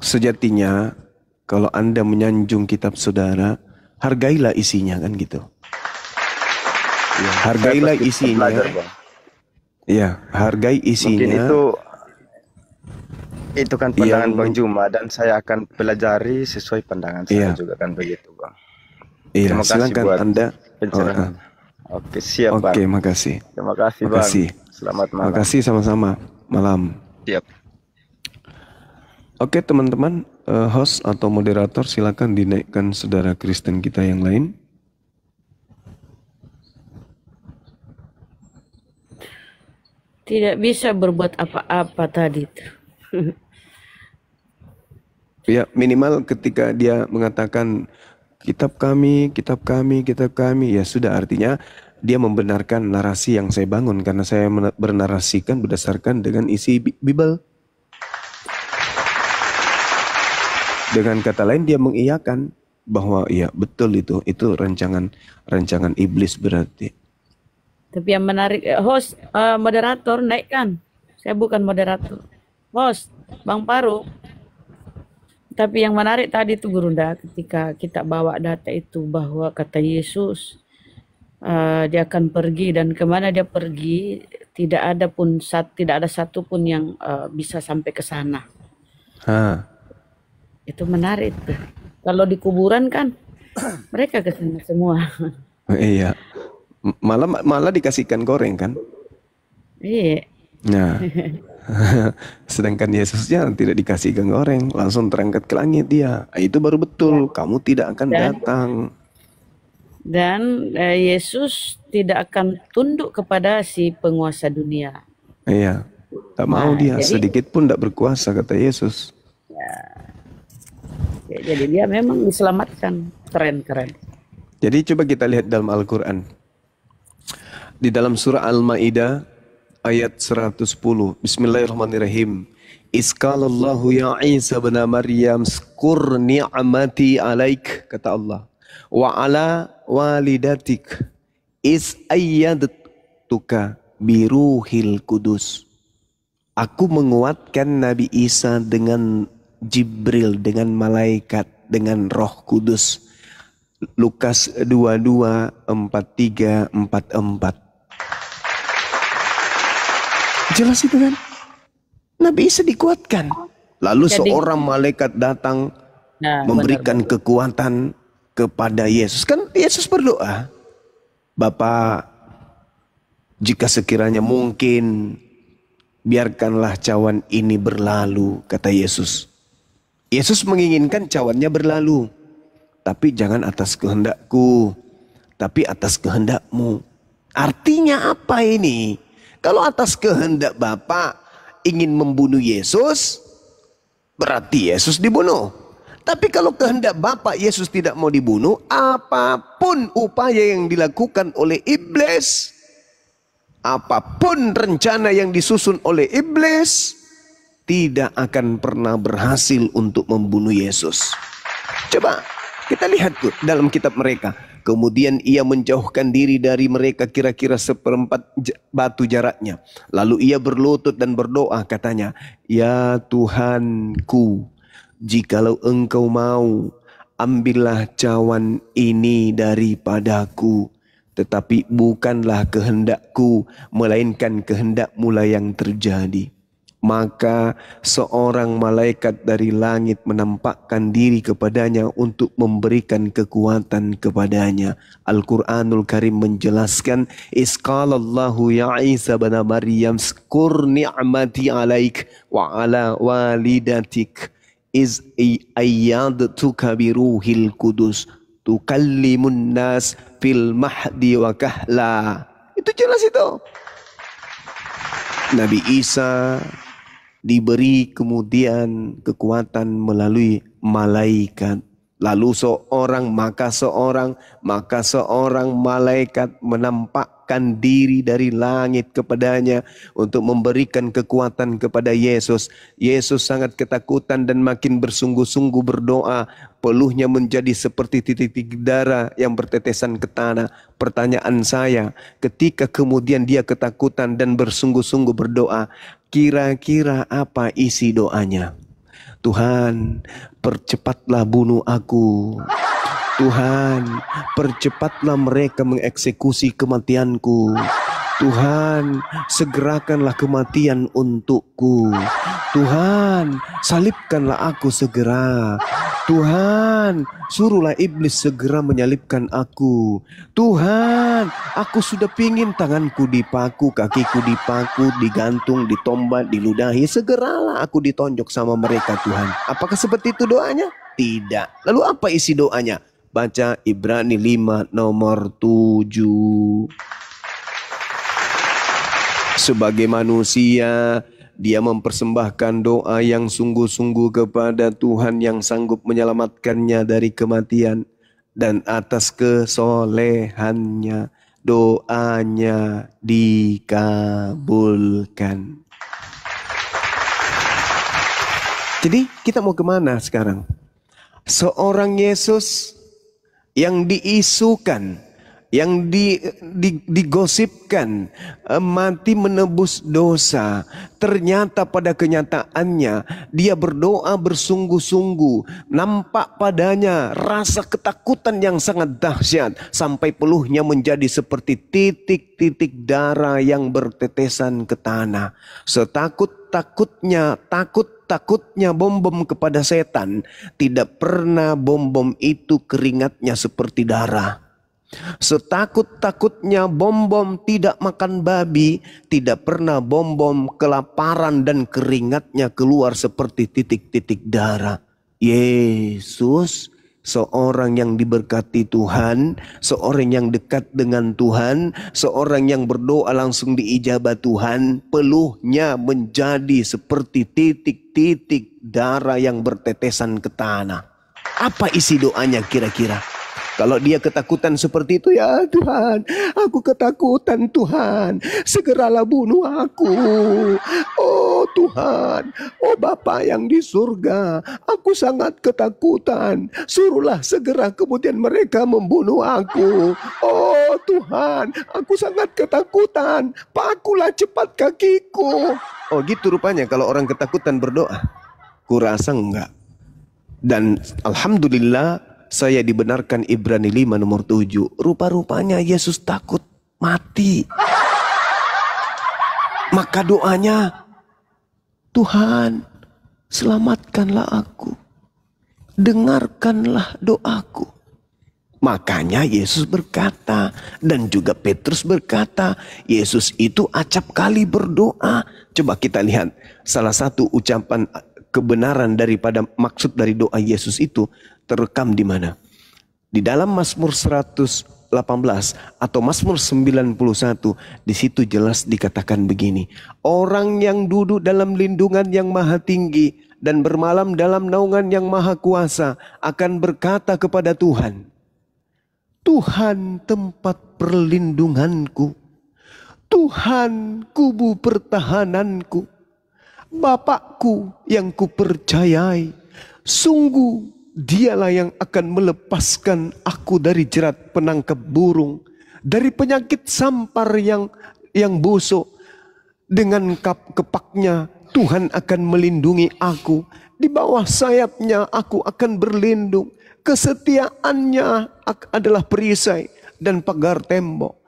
Sejatinya kalau Anda menyanjung kitab saudara, hargailah isinya, kan gitu. Ya, hargailah isinya. Ya, hargai isinya. Mungkin itu kan pandangan Bang Juma, dan saya akan pelajari sesuai pandangan saya juga kan begitu Bang. Iya, terima kasih silakan buat Anda pencerahan. Oke, siap Bang. Oke, makasih. Terima kasih Bang. Selamat malam. Makasih sama-sama. malam. Siap. Oke teman-teman, host atau moderator silakan dinaikkan saudara Kristen kita yang lain. Tidak bisa berbuat apa-apa tadi. Ya minimal ketika dia mengatakan kitab kami, ya sudah, artinya dia membenarkan narasi yang saya bangun karena saya bernarasikan berdasarkan dengan isi Bible. Dengan kata lain dia mengiyakan bahwa ya betul itu rancangan iblis berarti. Tapi yang menarik, host, moderator naikkan. Saya bukan moderator. Host, Bang Paru. Tapi yang menarik tadi itu Gurunda, ketika kita bawa data itu bahwa kata Yesus dia akan pergi, dan kemana dia pergi tidak ada satu pun yang bisa sampai ke sana. Itu menarik tuh. Kalau di kuburan kan mereka ke sana semua. Iya. Malah dikasihkan goreng kan? Iya. Nah. Sedangkan Yesusnya tidak dikasihkan goreng, langsung terangkat ke langit dia. Itu baru betul, kamu tidak akan datang. Dan Yesus tidak akan tunduk kepada si penguasa dunia. Iya, tak mau dia, sedikit pun tidak berkuasa kata Yesus. Jadi dia memang diselamatkan, keren. Jadi coba kita lihat dalam Al-Quran. Di dalam surah Al-Ma'idah ayat 110. Bismillahirrahmanirrahim. Isqalallahu ya Isa bin Maryam skur ni'mati alaik, kata Allah. Wa ala walidatik is ayyadtuka biruhil kudus. Aku menguatkan Nabi Isa dengan Jibril, dengan malaikat, dengan Roh Kudus. Lukas 22, 43, 44. Jelas itu kan? Nabi Isa dikuatkan. Lalu seorang malaikat datang memberikan kekuatan kepada Yesus. Kan Yesus berdoa, Bapa, jika sekiranya mungkin, biarkanlah cawan ini berlalu, kata Yesus. Yesus menginginkan cawannya berlalu. Tapi jangan atas kehendakku, tapi atas kehendakmu. Artinya apa ini? Kalau atas kehendak Bapa ingin membunuh Yesus, berarti Yesus dibunuh. Tapi kalau kehendak Bapa Yesus tidak mau dibunuh, apapun upaya yang dilakukan oleh iblis, apapun rencana yang disusun oleh iblis, tidak akan pernah berhasil untuk membunuh Yesus. Coba kita lihat tuh dalam kitab mereka. Kemudian ia menjauhkan diri dari mereka kira-kira 1/4 batu jaraknya. Lalu ia berlutut dan berdoa, katanya, Ya Tuhanku, jikalau engkau mau, ambillah cawan ini daripadaku. Tetapi bukanlah kehendakku, melainkan kehendak-Mu lah yang terjadi. Maka seorang malaikat dari langit menampakkan diri kepadanya untuk memberikan kekuatan kepadanya. Al-Quranul Karim menjelaskan, Isqalallahu ya Isa bin Maryam skur ni'mati alaik wa ala walidatik iz ayyadtuka biruhil kudus tukallimun nas fil mahdi wa kahla. Itu jelas itu. Nabi Isa diberi kemudian kekuatan melalui malaikat. Lalu seorang malaikat menampakkan diri dari langit kepadanya untuk memberikan kekuatan kepada Yesus. Yesus sangat ketakutan dan makin bersungguh-sungguh berdoa. Peluhnya menjadi seperti titik-titik darah yang bertetesan ke tanah. Pertanyaan saya, ketika kemudian dia ketakutan dan bersungguh-sungguh berdoa, kira-kira apa isi doanya? Tuhan, percepatlah bunuh aku. Tuhan, percepatlah mereka mengeksekusi kematianku. Tuhan, segerakanlah kematian untukku. Tuhan, salibkanlah aku segera. Tuhan, suruhlah iblis segera menyalibkan aku. Tuhan, aku sudah pingin tanganku dipaku, kakiku dipaku, digantung, ditombat, diludahi. Segeralah aku ditonjok sama mereka, Tuhan. Apakah seperti itu doanya? Tidak. Lalu apa isi doanya? Baca Ibrani 5 nomor 7. Sebagai manusia, dia mempersembahkan doa yang sungguh-sungguh kepada Tuhan yang sanggup menyelamatkannya dari kematian. Dan atas kesolehannya doanya dikabulkan. Jadi kita mau kemana sekarang? Seorang Yesus yang diisukan, yang digosipkan mati menebus dosa, ternyata pada kenyataannya dia berdoa bersungguh-sungguh, nampak padanya rasa ketakutan yang sangat dahsyat sampai peluhnya menjadi seperti titik-titik darah yang bertetesan ke tanah. Takutnya bom-bom kepada setan, tidak pernah bom-bom itu keringatnya seperti darah. Setakut-takutnya bom-bom tidak makan babi, tidak pernah bom-bom kelaparan dan keringatnya keluar seperti titik-titik darah. Yesus, seorang yang diberkati Tuhan, seorang yang dekat dengan Tuhan, seorang yang berdoa langsung diijabah Tuhan, peluhnya menjadi seperti titik-titik darah yang bertetesan ke tanah. Apa isi doanya kira-kira? Kalau dia ketakutan seperti itu, ya Tuhan, aku ketakutan Tuhan, segeralah bunuh aku. Oh Tuhan, oh Bapa yang di surga, aku sangat ketakutan, suruhlah segera kemudian mereka membunuh aku. Oh Tuhan, aku sangat ketakutan, pakulah cepat kakiku. Oh gitu rupanya kalau orang ketakutan berdoa. Kurasa enggak. Dan alhamdulillah, saya dibenarkan Ibrani 5 nomor 7. Rupa-rupanya Yesus takut mati. Maka doanya, Tuhan, selamatkanlah aku. Dengarkanlah doaku. Makanya Yesus berkata, dan juga Petrus berkata, Yesus itu acap kali berdoa. Coba kita lihat salah satu ucapan kebenaran daripada maksud dari doa Yesus itu terekam di mana? Di dalam Mazmur 118 atau Mazmur 91, di situ jelas dikatakan begini. Orang yang duduk dalam lindungan yang maha tinggi dan bermalam dalam naungan yang maha kuasa akan berkata kepada Tuhan, Tuhan tempat perlindunganku, Tuhan kubu pertahananku, Bapakku yang kupercayai, sungguh Dialah yang akan melepaskan aku dari jerat penangkap burung, dari penyakit sampar yang busuk. Dengan kepaknya Tuhan akan melindungi aku. Di bawah sayapnya aku akan berlindung. Kesetiaannya adalah perisai dan pagar tembok.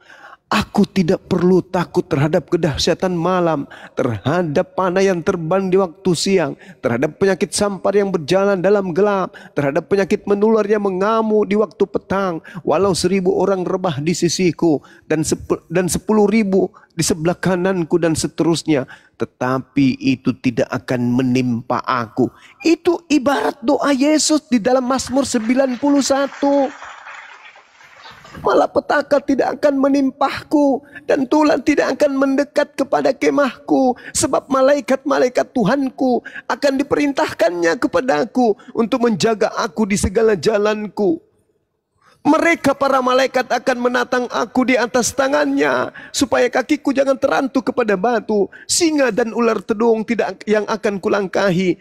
Aku tidak perlu takut terhadap kedahsyatan malam, terhadap panah yang terbang di waktu siang, terhadap penyakit sampar yang berjalan dalam gelap, terhadap penyakit menular yang mengamuk di waktu petang. Walau 1000 orang rebah di sisiku dan 10.000 di sebelah kananku dan seterusnya, tetapi itu tidak akan menimpa aku. Itu ibarat doa Yesus di dalam Mazmur 91. Malapetaka tidak akan menimpahku dan tulah tidak akan mendekat kepada kemahku, sebab malaikat-malaikat Tuhanku akan diperintahkannya kepadaku untuk menjaga aku di segala jalanku. Mereka para malaikat akan menatang aku di atas tangannya, supaya kakiku jangan terantuk kepada batu. Singa dan ular tedung tidak yang akan kulangkahi.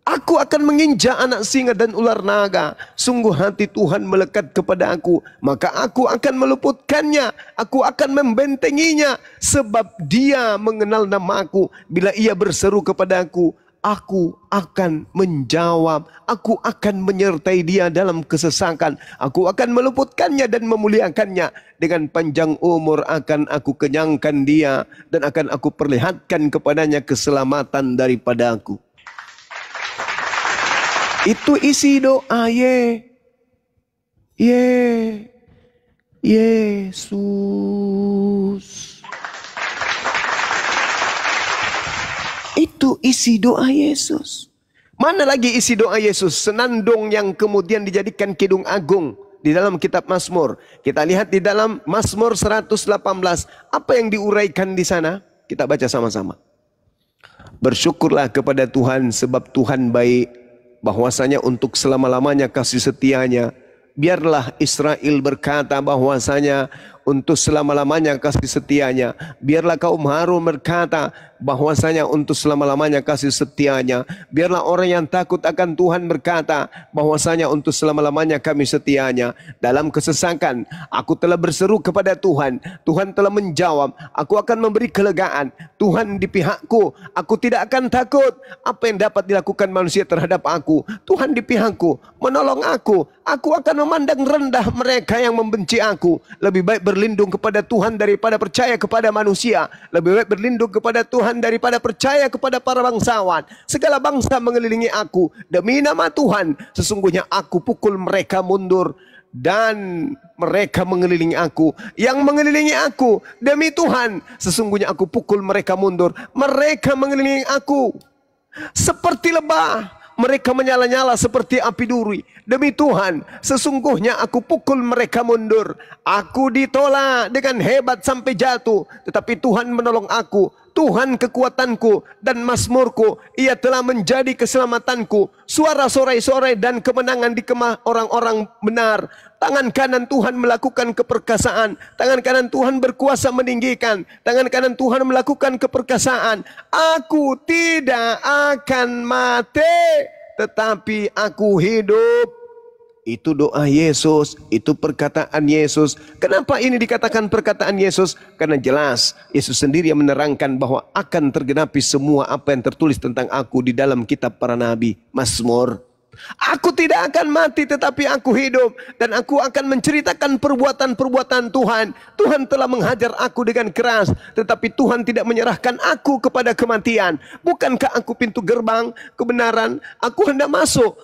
Aku akan menginjak anak singa dan ular naga. Sungguh hati Tuhan melekat kepada aku, maka aku akan meluputkannya. Aku akan membentenginya, sebab dia mengenal namaku. Bila ia berseru kepadaku, aku akan menjawab, aku akan menyertai dia dalam kesesakan, aku akan meluputkannya dan memuliakannya. Dengan panjang umur akan aku kenyangkan dia, dan akan aku perlihatkan kepadanya keselamatan daripadaku. Itu isi doa Yesus. Itu isi doa Yesus. Mana lagi isi doa Yesus? Senandung yang kemudian dijadikan kidung agung di dalam kitab Mazmur. Kita lihat di dalam Mazmur 118. Apa yang diuraikan di sana? Kita baca sama-sama. Bersyukurlah kepada Tuhan sebab Tuhan baik, bahwasanya untuk selama-lamanya kasih setianya. Biarlah Israel berkata bahwasanya untuk selama-lamanya kasih setianya. Biarlah kaum Harun berkata bahwasanya untuk selama-lamanya kasih setianya. Biarlah orang yang takut akan Tuhan berkata bahwasanya untuk selama-lamanya kami setianya. Dalam kesesakan aku telah berseru kepada Tuhan, Tuhan telah menjawab, aku akan memberi kelegaan. Tuhan di pihakku, aku tidak akan takut. Apa yang dapat dilakukan manusia terhadap aku? Tuhan di pihakku, menolong aku. Aku akan memandang rendah mereka yang membenci aku. Lebih baik berlindung kepada Tuhan daripada percaya kepada manusia. Lebih baik berlindung kepada Tuhan daripada percaya kepada para bangsawan. Segala bangsa mengelilingi aku. Demi nama Tuhan, sesungguhnya aku pukul mereka mundur. Dan mereka mengelilingi aku. Yang mengelilingi aku, demi Tuhan, sesungguhnya aku pukul mereka mundur. Mereka mengelilingi aku seperti lebah. Mereka menyala-nyala seperti api duri. Demi Tuhan, sesungguhnya aku pukul mereka mundur. Aku ditolak dengan hebat sampai jatuh, tetapi Tuhan menolong aku. Tuhan kekuatanku dan mazmurku, ia telah menjadi keselamatanku. Suara sorai-sorai dan kemenangan di kemah orang-orang benar. Tangan kanan Tuhan melakukan keperkasaan. Tangan kanan Tuhan berkuasa meninggikan. Tangan kanan Tuhan melakukan keperkasaan. Aku tidak akan mati, tetapi aku hidup. Itu doa Yesus, itu perkataan Yesus. Kenapa ini dikatakan perkataan Yesus? Karena jelas Yesus sendiri yang menerangkan bahwa akan tergenapi semua apa yang tertulis tentang aku di dalam kitab para nabi, Mazmur. Aku tidak akan mati tetapi aku hidup, dan aku akan menceritakan perbuatan-perbuatan Tuhan. Tuhan telah menghajar aku dengan keras, tetapi Tuhan tidak menyerahkan aku kepada kematian. Bukankah aku pintu gerbang kebenaran? Aku hendak masuk.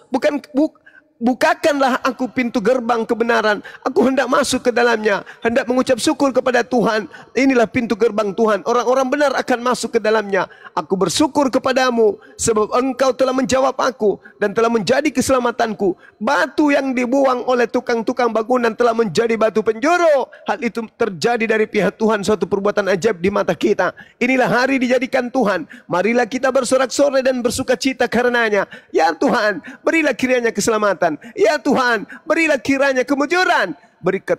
Bukakanlah aku pintu gerbang kebenaran. Aku hendak masuk ke dalamnya, hendak mengucap syukur kepada Tuhan. Inilah pintu gerbang Tuhan. Orang-orang benar akan masuk ke dalamnya. Aku bersyukur kepadamu sebab engkau telah menjawab aku dan telah menjadi keselamatanku. Batu yang dibuang oleh tukang-tukang bangunan telah menjadi batu penjuru. Hal itu terjadi dari pihak Tuhan, suatu perbuatan ajaib di mata kita. Inilah hari dijadikan Tuhan. Marilah kita bersorak-sorai dan bersuka cita karenanya. Ya Tuhan, berilah kiranya keselamatan. Ya Tuhan, berilah kiranya kemujuran.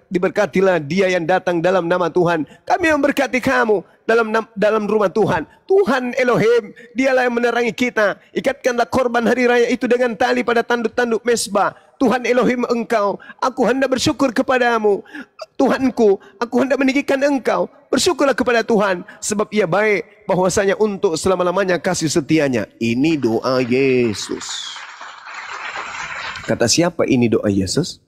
Diberkatilah dia yang datang dalam nama Tuhan. Kami memberkati kamu dalam rumah Tuhan. Tuhan Elohim, dialah yang menerangi kita. Ikatkanlah korban hari raya itu dengan tali pada tanduk-tanduk mesbah. Tuhan Elohim engkau, aku hendak bersyukur kepadamu. Tuhanku, aku hendak meninggikan engkau. Bersyukurlah kepada Tuhan, sebab ia baik, bahwasanya untuk selama-lamanya kasih setianya. Ini doa Yesus. Kata siapa ini doa Yesus?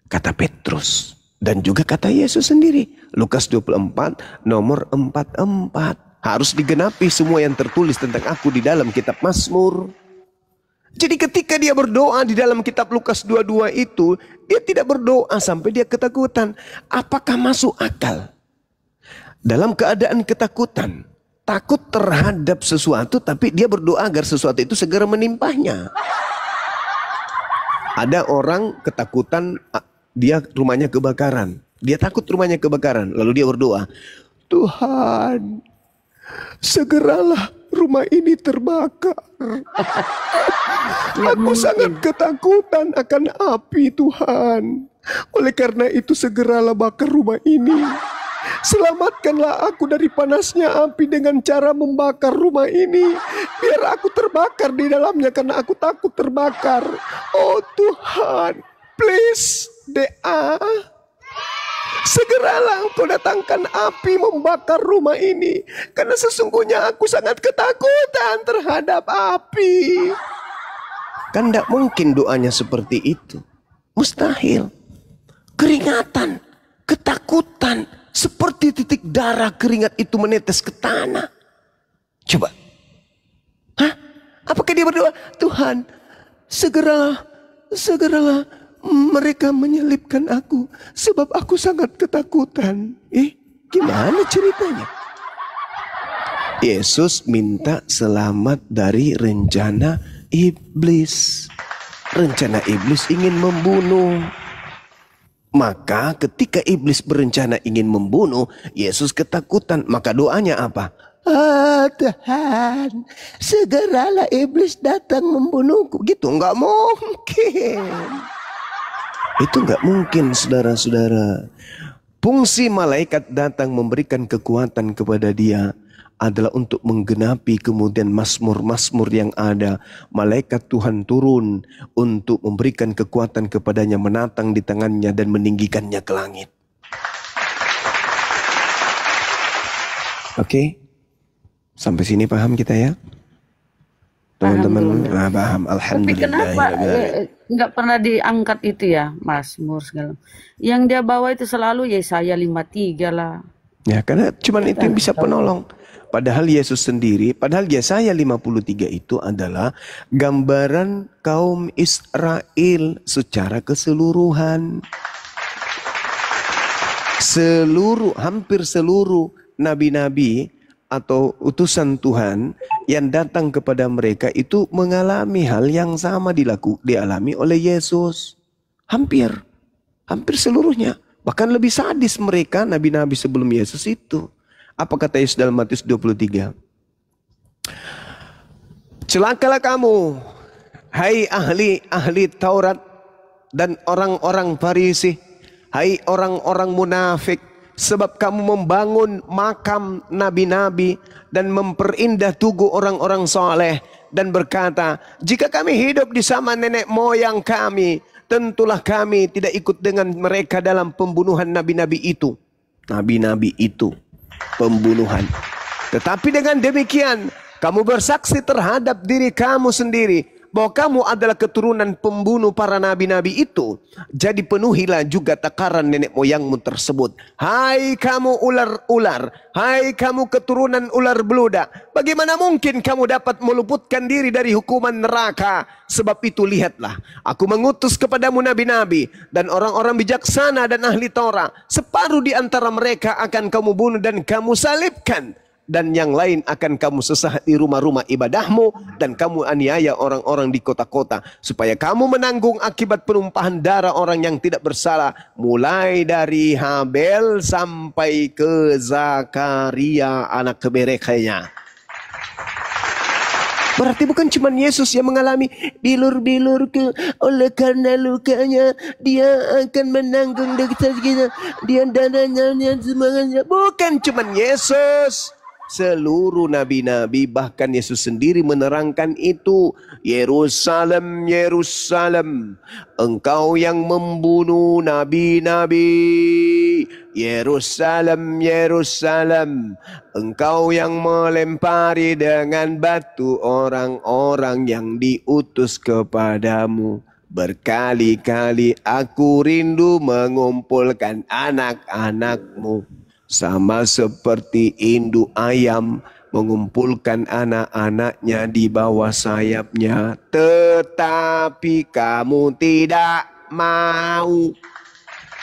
Kata Petrus. Dan juga kata Yesus sendiri. Lukas 24 nomor 44. Harus digenapi semua yang tertulis tentang aku di dalam kitab Mazmur. Jadi ketika dia berdoa di dalam kitab Lukas 22 itu, dia tidak berdoa sampai dia ketakutan. Apakah masuk akal? Dalam keadaan ketakutan, takut terhadap sesuatu, tapi dia berdoa agar sesuatu itu segera menimpahnya. Ada orang ketakutan, dia rumahnya kebakaran. Dia takut rumahnya kebakaran. Lalu dia berdoa, Tuhan, segeralah rumah ini terbakar. Aku sangat ketakutan akan api, Tuhan. Oleh karena itu segeralah bakar rumah ini. Selamatkanlah aku dari panasnya api dengan cara membakar rumah ini. Biar aku terbakar di dalamnya karena aku takut terbakar. Oh Tuhan, please, doa. segeralah engkau datangkan api membakar rumah ini, karena sesungguhnya aku sangat ketakutan terhadap api. Kan tidak mungkin doanya seperti itu. Mustahil. Keringatan, ketakutan, seperti titik darah keringat itu menetes ke tanah. Coba. Hah? Apakah dia berdoa? Tuhan, segeralah mereka menyelibkan aku, sebab aku sangat ketakutan. Gimana ceritanya? Yesus minta selamat dari rencana iblis. Rencana iblis ingin membunuh. Maka ketika iblis berencana ingin membunuh, Yesus ketakutan. Maka doanya apa? Tuhan, segeralah iblis datang membunuhku. Gitu nggak mungkin. Itu nggak mungkin, saudara-saudara. Fungsi malaikat datang memberikan kekuatan kepada dia adalah untuk menggenapi kemudian mazmur-mazmur yang ada. Malaikat Tuhan turun untuk memberikan kekuatan kepadanya, menatang di tangannya dan meninggikannya ke langit. Oke, sampai sini paham kita ya? Teman-teman, paham. Alhamdulillah. Tapi kenapa nggak pernah diangkat itu ya, Mazmur segala. Yang dia bawa itu selalu Yesaya 53 lah. Ya, karena cuman itu yang bisa penolong. Padahal Yesus sendiri, padahal Yesaya 53 itu adalah gambaran kaum Israel secara keseluruhan. Hampir seluruh nabi-nabi atau utusan Tuhan yang datang kepada mereka itu mengalami hal yang sama dialami oleh Yesus. Hampir seluruhnya. Bahkan lebih sadis mereka nabi-nabi sebelum Yesus itu. Apa kata Yesus dalam Matius 23? Celakalah kamu, hai ahli Taurat dan orang-orang Farisi, hai orang-orang munafik, sebab kamu membangun makam nabi-nabi dan memperindah tugu orang-orang soleh dan berkata, jika kami hidup di zaman nenek moyang kami, tentulah kami tidak ikut dengan mereka dalam pembunuhan nabi-nabi itu. Nabi-nabi itu pembunuhan. Tetapi dengan demikian kamu bersaksi terhadap diri kamu sendiri bahwa kamu adalah keturunan pembunuh para nabi-nabi itu. Jadi penuhilah juga takaran nenek moyangmu tersebut. Hai kamu ular-ular, hai kamu keturunan ular beludak, bagaimana mungkin kamu dapat meluputkan diri dari hukuman neraka? Sebab itu lihatlah, aku mengutus kepadamu nabi-nabi dan orang-orang bijaksana dan ahli Taurat. Separuh di antara mereka akan kamu bunuh dan kamu salibkan, dan yang lain akan kamu sesah di rumah-rumah ibadahmu, dan kamu aniaya orang-orang di kota-kota, supaya kamu menanggung akibat penumpahan darah orang yang tidak bersalah, mulai dari Habel sampai ke Zakaria anak keberekanya. Berarti bukan cuma Yesus yang mengalami bilur-bilur oleh karena lukanya dia akan menanggung dosa kita, dia darahnya semangatnya. Bukan cuma Yesus, seluruh nabi-nabi, bahkan Yesus sendiri menerangkan itu. Yerusalem, Yerusalem, engkau yang membunuh nabi-nabi. Yerusalem, Yerusalem, engkau yang melempari dengan batu orang-orang yang diutus kepadamu. Berkali-kali aku rindu mengumpulkan anak-anakmu, sama seperti induk ayam mengumpulkan anak-anaknya di bawah sayapnya, tetapi kamu tidak mau.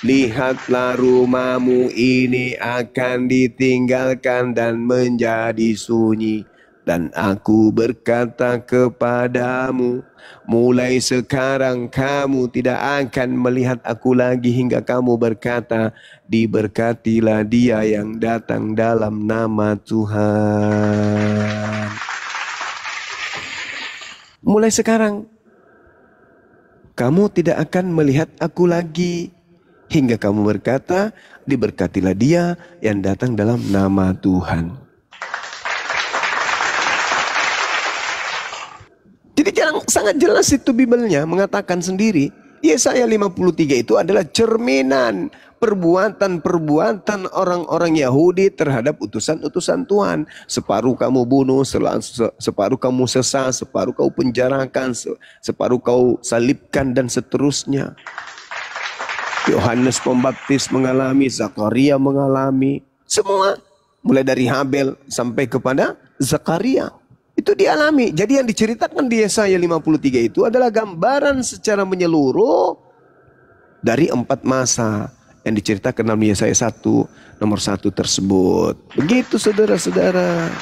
Lihatlah, rumahmu ini akan ditinggalkan dan menjadi sunyi. Dan aku berkata kepadamu, mulai sekarang kamu tidak akan melihat aku lagi hingga kamu berkata, diberkatilah dia yang datang dalam nama Tuhan. Mulai sekarang kamu tidak akan melihat aku lagi hingga kamu berkata, diberkatilah dia yang datang dalam nama Tuhan. Jadi sangat jelas itu Bibelnya mengatakan sendiri, Yesaya 53 itu adalah cerminan perbuatan-perbuatan orang-orang Yahudi terhadap utusan-utusan Tuhan. Separuh kamu bunuh, separuh kamu sesat, separuh kau penjarakan, separuh kau salibkan, dan seterusnya. Yohanes Pembaptis mengalami, Zakaria mengalami, semua mulai dari Habel sampai kepada Zakaria. Itu dialami. Jadi yang diceritakan di Yesaya 53 itu adalah gambaran secara menyeluruh dari 4 masa yang diceritakan dalam Yesaya 1 nomor 1 tersebut. Begitu saudara-saudara.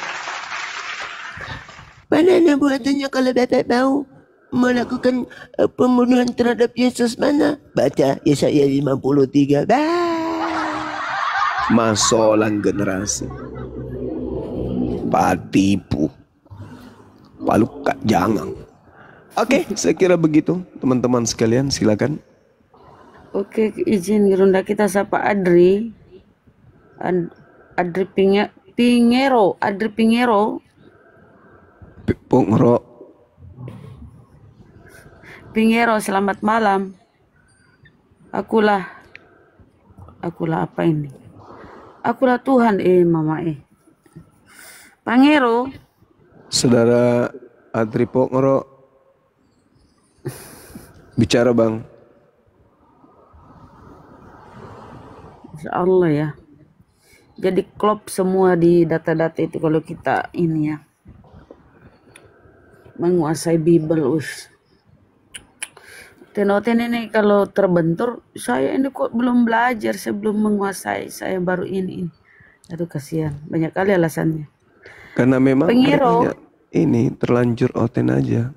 Mana buatannya kalau Bapak mau melakukan pembunuhan terhadap Yesus? Mana? Baca Yesaya 53. Masolang generasi. Patipu. Palukak jangan. Oke, saya kira begitu teman-teman sekalian, silakan. Oke, izin Gerunda kita sapa Adri. Adri Pingero. Pingero, selamat malam. Akulah apa ini? Akulah Tuhan, Mama. Pangero. Saudara Adri Pongro, bicara Bang. Insya Allah ya. Jadi klop semua di data-data itu kalau kita ini ya. Menguasai Bible. Tenoten ini kalau terbentur, saya ini kok belum belajar, saya belum menguasai, saya baru ini. Aduh kasihan, banyak kali alasannya. Karena memang Pengiro, ini terlanjur oten aja.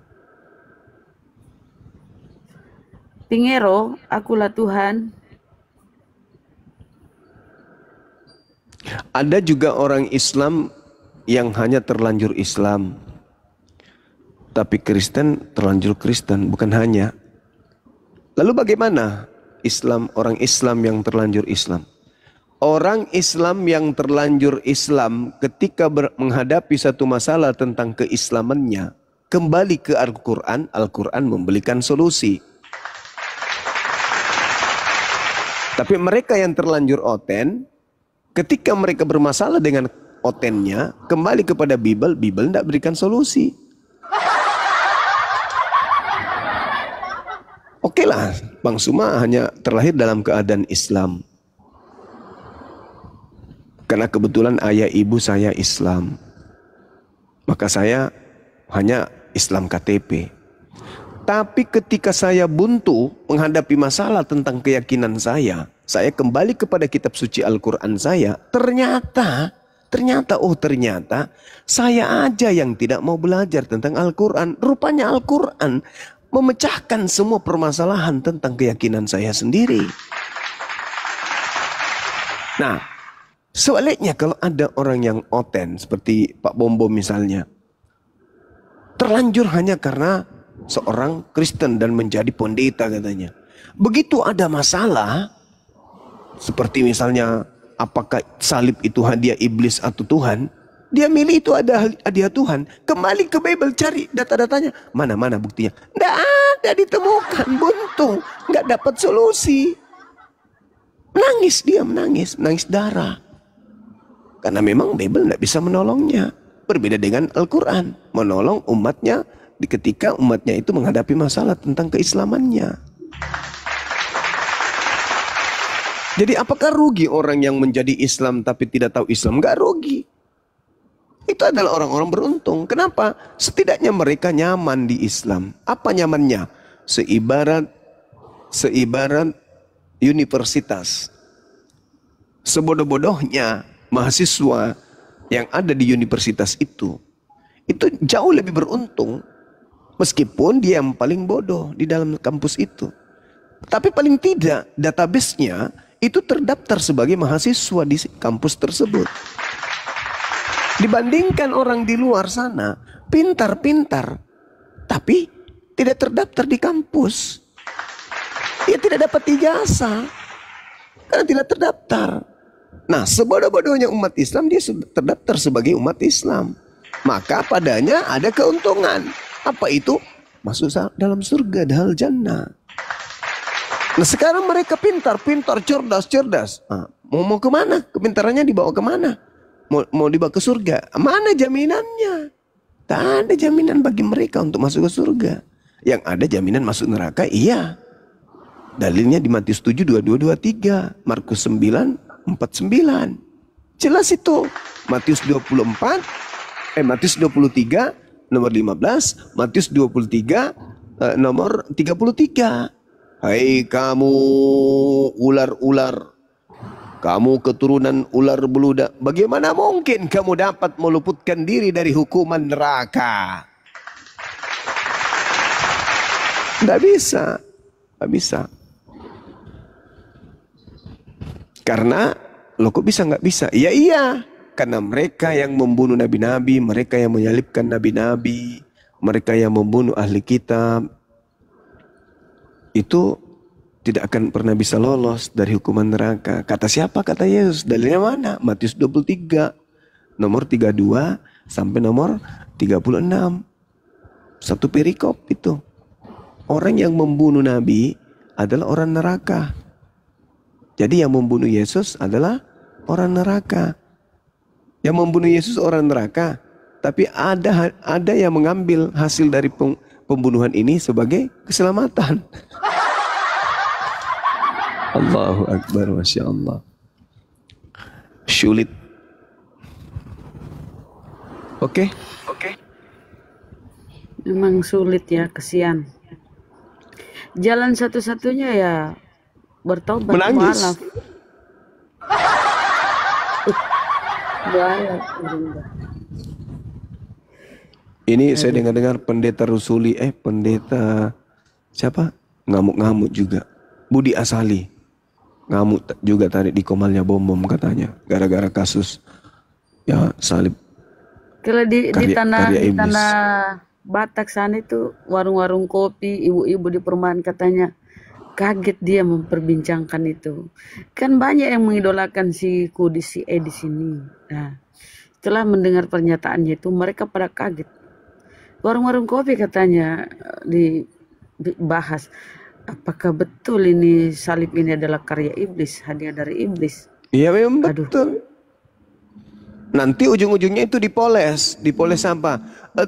Pingero, akulah Tuhan. Ada juga orang Islam yang hanya terlanjur Islam. Tapi Kristen terlanjur Kristen, bukan hanya. Lalu bagaimana orang Islam yang terlanjur Islam? Orang Islam yang terlanjur Islam ketika menghadapi satu masalah tentang keislamannya, kembali ke Al-Quran, Al-Quran memberikan solusi. Tapi mereka yang terlanjur oten, ketika mereka bermasalah dengan otennya, kembali kepada Bible, Bible tidak berikan solusi. Oke lah, Bang Suma hanya terlahir dalam keadaan Islam. Karena kebetulan ayah ibu saya Islam. Maka saya hanya Islam KTP. Tapi ketika saya buntu menghadapi masalah tentang keyakinan saya kembali kepada kitab suci Al-Quran saya. Ternyata saya aja yang tidak mau belajar tentang Al-Quran. Rupanya Al-Quran memecahkan semua permasalahan tentang keyakinan saya sendiri. Nah, sebaliknya kalau ada orang yang oten seperti Pak Bombo misalnya, terlanjur hanya karena seorang Kristen dan menjadi pendeta katanya. Begitu ada masalah, seperti misalnya apakah salib itu hadiah iblis atau Tuhan, dia milih itu ada hadiah Tuhan. Kembali ke Bible, cari data-datanya. Mana buktinya? Tidak ada ditemukan, buntu, nggak dapat solusi. Menangis darah. Karena memang Bible tidak bisa menolongnya. Berbeda dengan Al-Quran, menolong umatnya ketika umatnya itu menghadapi masalah tentang keislamannya. Jadi apakah rugi orang yang menjadi Islam tapi tidak tahu Islam? Enggak rugi. Itu adalah orang-orang beruntung. Kenapa? Setidaknya mereka nyaman di Islam. Apa nyamannya? Seibarat universitas. Sebodoh-bodohnya mahasiswa yang ada di universitas itu jauh lebih beruntung. Meskipun dia yang paling bodoh di dalam kampus itu. Tapi paling tidak database-nya itu terdaftar sebagai mahasiswa di kampus tersebut. Dibandingkan orang di luar sana, pintar-pintar, tapi tidak terdaftar di kampus. Dia tidak dapat ijazah, karena tidak terdaftar. Nah, sebodoh-bodohnya umat Islam, dia terdaftar sebagai umat Islam. Maka padanya ada keuntungan. Apa itu? Masuk dalam surga, dahal jannah. Nah sekarang mereka pintar, cerdas, cerdas. Nah, mau kemana? Kepintarannya dibawa kemana? Mau dibawa ke surga? Mana jaminannya? Tak ada jaminan bagi mereka untuk masuk ke surga. Yang ada jaminan masuk neraka, iya. Dalilnya di Matius 7, 22, 23. Markus 9, 49. Jelas itu. Matius 23, nomor 15. Matius 23, nomor 33. Hai kamu ular-ular, kamu keturunan ular beludak, bagaimana mungkin kamu dapat meluputkan diri dari hukuman neraka? Tidak bisa, tidak bisa. Karena, loh kok bisa nggak bisa? Iya, karena mereka yang membunuh nabi-nabi, mereka yang menyalibkan nabi-nabi, mereka yang membunuh ahli kitab, itu tidak akan pernah bisa lolos dari hukuman neraka. Kata siapa? Kata Yesus. Dalilnya mana? Matius 23, nomor 32 sampai nomor 36. Satu perikop itu. Orang yang membunuh nabi adalah orang neraka. Jadi yang membunuh Yesus adalah orang neraka. Yang membunuh Yesus orang neraka. Tapi ada yang mengambil hasil dari pembunuhan ini sebagai keselamatan. Allahu Akbar, Masya Allah. Sulit. Oke? Memang sulit ya, kesian. Jalan satu-satunya ya bertobat, menangis. mualaf. Mualaf. Ini saya dengar-dengar pendeta Rusuli, pendeta siapa? Ngamuk-ngamuk juga. Budi Asali. Ngamuk juga tadi di Komalnya Bom katanya. Gara-gara kasus ya salib. Kalau di karya iblis. tanah Batak sana itu warung-warung kopi, ibu-ibu di perumahan katanya kaget dia memperbincangkan itu. Kan banyak yang mengidolakan si Kudus, si di sini. Nah, setelah mendengar pernyataannya itu mereka pada kaget. Warung-warung kopi katanya dibahas. Apakah betul ini salib ini adalah karya iblis, hadiah dari iblis? Iya memang betul. Nanti ujung-ujungnya itu dipoles apa?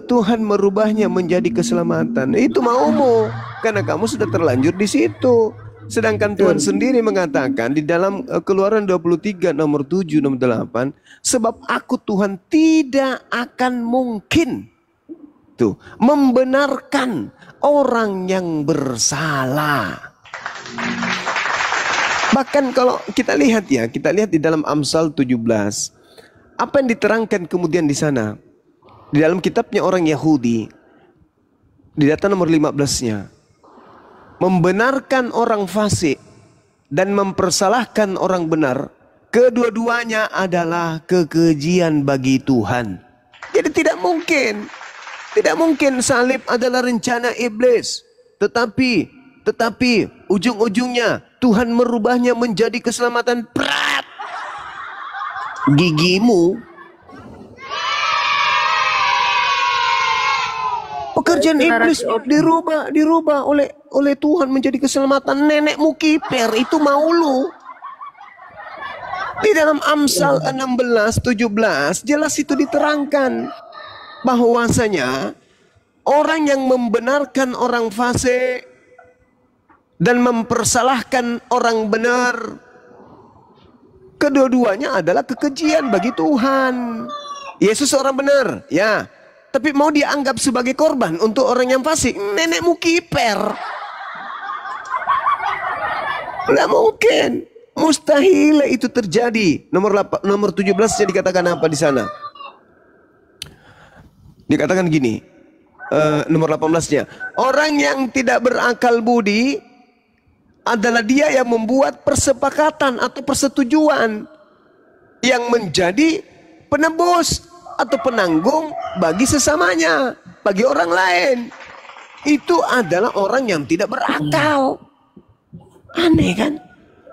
Tuhan merubahnya menjadi keselamatan. Itu maumu, karena kamu sudah terlanjur di situ. Sedangkan Tuhan sendiri mengatakan di dalam Keluaran 23 nomor 7 nomor 8, sebab aku Tuhan tidak akan mungkin membenarkan orang yang bersalah. Bahkan kalau kita lihat di dalam Amsal 17, apa yang diterangkan kemudian di sana? Di dalam kitabnya orang Yahudi, di data nomor 15-nya, membenarkan orang fasik dan mempersalahkan orang benar, kedua-duanya adalah kekejian bagi Tuhan. Jadi tidak mungkin salib adalah rencana iblis. Tetapi ujung-ujungnya Tuhan merubahnya menjadi keselamatan. Gigimu. Pekerjaan iblis dirubah oleh Tuhan menjadi keselamatan. Nenekmu kiper, itu mau lu. Di dalam Amsal 16, 17 jelas itu diterangkan bahwasanya orang yang membenarkan orang fasik dan mempersalahkan orang benar, kedua-duanya adalah kekejian bagi Tuhan. Yesus orang benar, ya. Tapi mau dianggap sebagai korban untuk orang yang fasik. Nenekmu kiper. Tidak mungkin. Mustahil itu terjadi. Nomor 17 dikatakan apa di sana? Dikatakan gini. Nomor 18-nya. Orang yang tidak berakal budi adalah dia yang membuat persepakatan atau persetujuan yang menjadi penebus atau penanggung bagi sesamanya, bagi orang lain. Itu adalah orang yang tidak berakal. Aneh kan?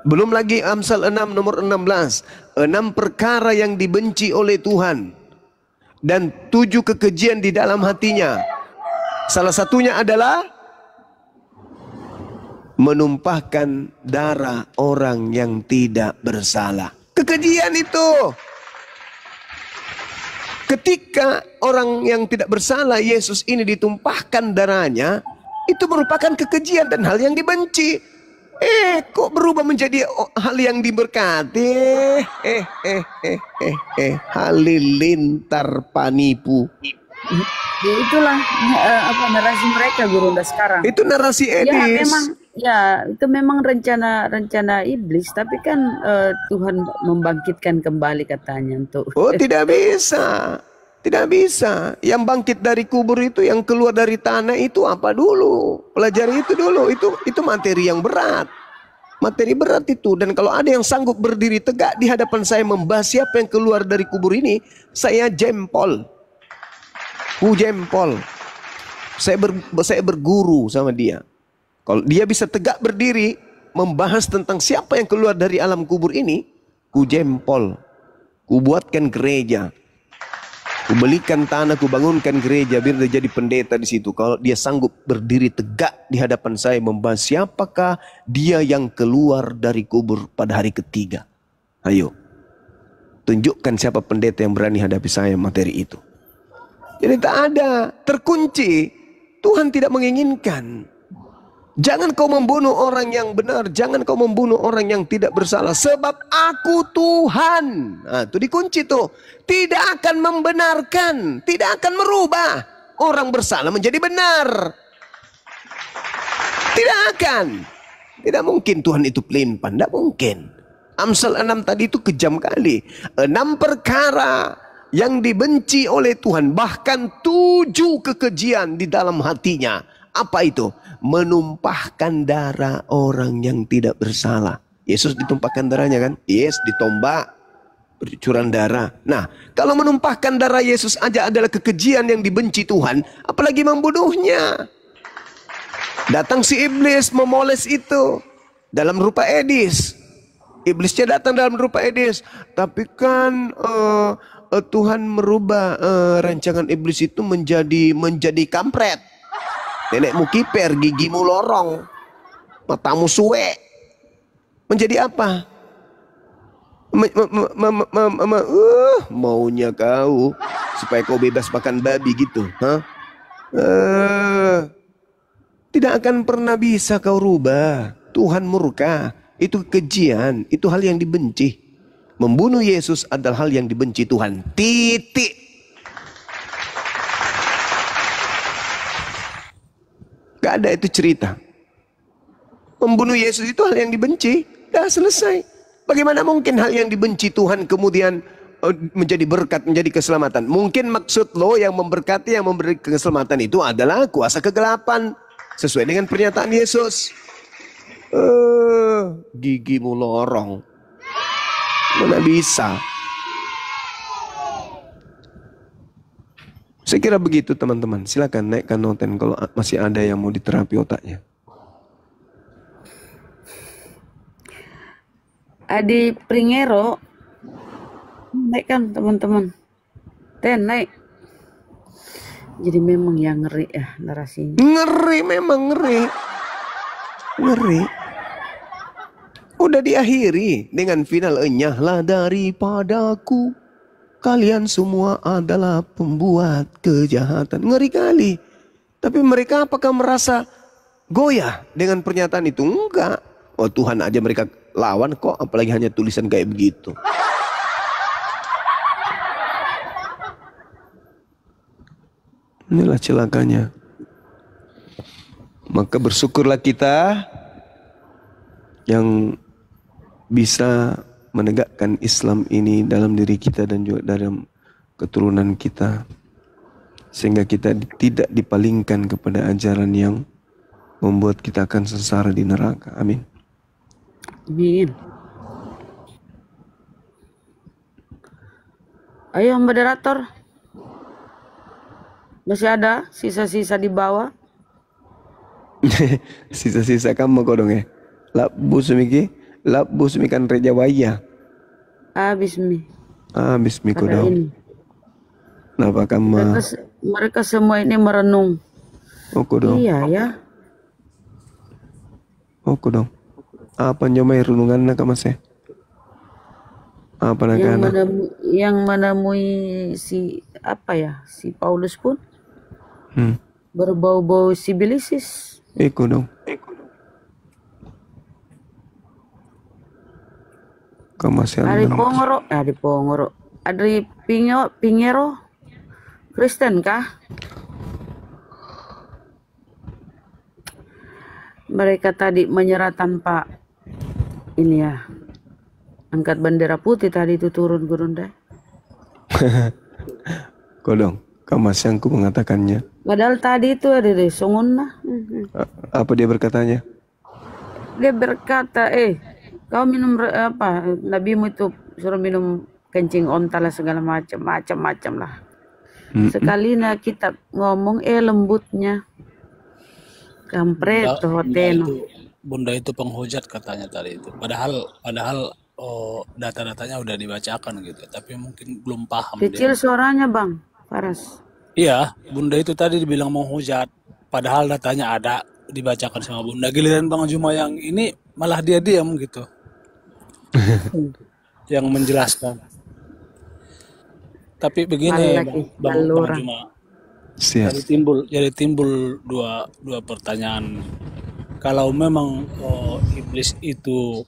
Belum lagi Amsal 6 nomor 16. 6 perkara yang dibenci oleh Tuhan dan 7 kekejian di dalam hatinya. Salah satunya adalah menumpahkan darah orang yang tidak bersalah. Kekejian itu. Ketika orang yang tidak bersalah, Yesus ini ditumpahkan darahnya, itu merupakan kekejian dan hal yang dibenci. Kok berubah menjadi hal yang diberkati? Halilintar panipu. Ya itulah narasi mereka Gurunda sekarang. Itu narasi Edis. Itu memang rencana iblis, tapi kan Tuhan membangkitkan kembali katanya untuk. Oh, tidak bisa. Tidak bisa. Yang bangkit dari kubur itu, yang keluar dari tanah itu apa dulu? Pelajari itu dulu. Itu materi yang berat. Materi berat itu. Dan kalau ada yang sanggup berdiri tegak di hadapan saya membahas siapa yang keluar dari kubur ini, saya jempol. Jempol. Saya berguru sama dia. Kalau dia bisa tegak berdiri membahas tentang siapa yang keluar dari alam kubur ini, ku jempol. Ku buatkan gereja. Ku belikan tanah, ku bangunkan gereja biar dia jadi pendeta di situ. Kalau dia sanggup berdiri tegak di hadapan saya membahas siapakah dia yang keluar dari kubur pada hari ketiga. Ayo. Tunjukkan siapa pendeta yang berani hadapi saya materi itu. Jadi tak ada, terkunci. Tuhan tidak menginginkan. Jangan kau membunuh orang yang benar. Jangan kau membunuh orang yang tidak bersalah. Sebab aku Tuhan. Nah, itu dikunci tuh. Tidak akan membenarkan. Tidak akan merubah orang bersalah menjadi benar. Tidak akan. Tidak mungkin Tuhan itu pelin-pelan. Tidak mungkin. Amsal 6 tadi itu kejam kali. 6 perkara yang dibenci oleh Tuhan. Bahkan 7 kekejian di dalam hatinya. Apa itu? Menumpahkan darah orang yang tidak bersalah. Yesus ditumpahkan darahnya kan? Yes, ditombak. Bercucuran darah. Nah, kalau menumpahkan darah Yesus aja adalah kekejian yang dibenci Tuhan. Apalagi membunuhnya. Datang si iblis memoles itu. Dalam rupa Edis. Iblisnya datang dalam rupa Edis. Tapi kan Tuhan merubah rancangan iblis itu menjadi kampret. Nenekmu kiper, gigimu lorong, matamu suwe. Menjadi apa? Maunya kau supaya kau bebas makan babi gitu, tidak akan pernah bisa kau rubah. Tuhan murka. Itu kekejian, itu hal yang dibenci. Membunuh Yesus adalah hal yang dibenci Tuhan. Titik. Gak ada itu cerita. Membunuh Yesus itu hal yang dibenci. Dah selesai. Bagaimana mungkin hal yang dibenci Tuhan kemudian menjadi berkat, menjadi keselamatan? Mungkin maksud lo yang memberkati, yang memberi keselamatan itu adalah kuasa kegelapan. Sesuai dengan pernyataan Yesus. Gigimu lorong. Mana bisa? Saya kira begitu teman-teman. Silakan naikkan noten kalau masih ada yang mau diterapi otaknya. Adi Pringero, naikkan teman-teman. Naik. Jadi memang yang ngeri ya narasinya. Ngeri, memang ngeri. Ngeri. Udah diakhiri dengan final enyahlah daripadaku. Kalian semua adalah pembuat kejahatan. Ngeri kali. Tapi mereka apakah merasa goyah dengan pernyataan itu? Enggak. Oh, Tuhan aja mereka lawan kok. Apalagi hanya tulisan kayak begitu. Inilah celakanya. Maka bersyukurlah kita yang bisa menegakkan Islam ini dalam diri kita dan juga dalam keturunan kita. Sehingga kita tidak dipalingkan kepada ajaran yang membuat kita akan sengsara di neraka. Amin. Amin. Ayo moderator. Masih ada sisa-sisa di bawah? Sisa-sisa kamu kodong ya. Labus mikan reja waya. Habis mi. Habis mi Pada kodong. ini. Kenapa kamu? Mereka semua ini merenung. Oh kodong. Iya ya. Oke dong. Apa nyomai runungan nak mas ya? Apa nak Yang kana? menemui si apa ya, si Paulus pun Hmm. berbau-bau sibilisis. Iko dong. Kamas Ada yang Pongoro, ada Pingero, Kristen kah? Mereka tadi menyerah tanpa ini ya, angkat bendera putih tadi itu turun Gurunda. kodong. Kamas yang ku mengatakannya. Padahal tadi itu ada di Songunna. Apa dia berkatanya? Dia berkata, kau minum apa? Nabimu itu suruh minum kencing onta lah segala macam lah. Sekalinya kita ngomong lembutnya. Kampret hoteno. Bunda itu penghujat katanya tadi itu. Padahal data-datanya udah dibacakan gitu, tapi mungkin belum paham Kecil dia. suaranya Bang Faras. Iya, Bunda itu tadi dibilang menghujat, padahal datanya ada dibacakan sama Bunda. Giliran Bang Juma yang ini malah dia diam gitu, yang menjelaskan. Tapi begini Bang Juma, Siap. jadi timbul dua pertanyaan. Kalau memang iblis itu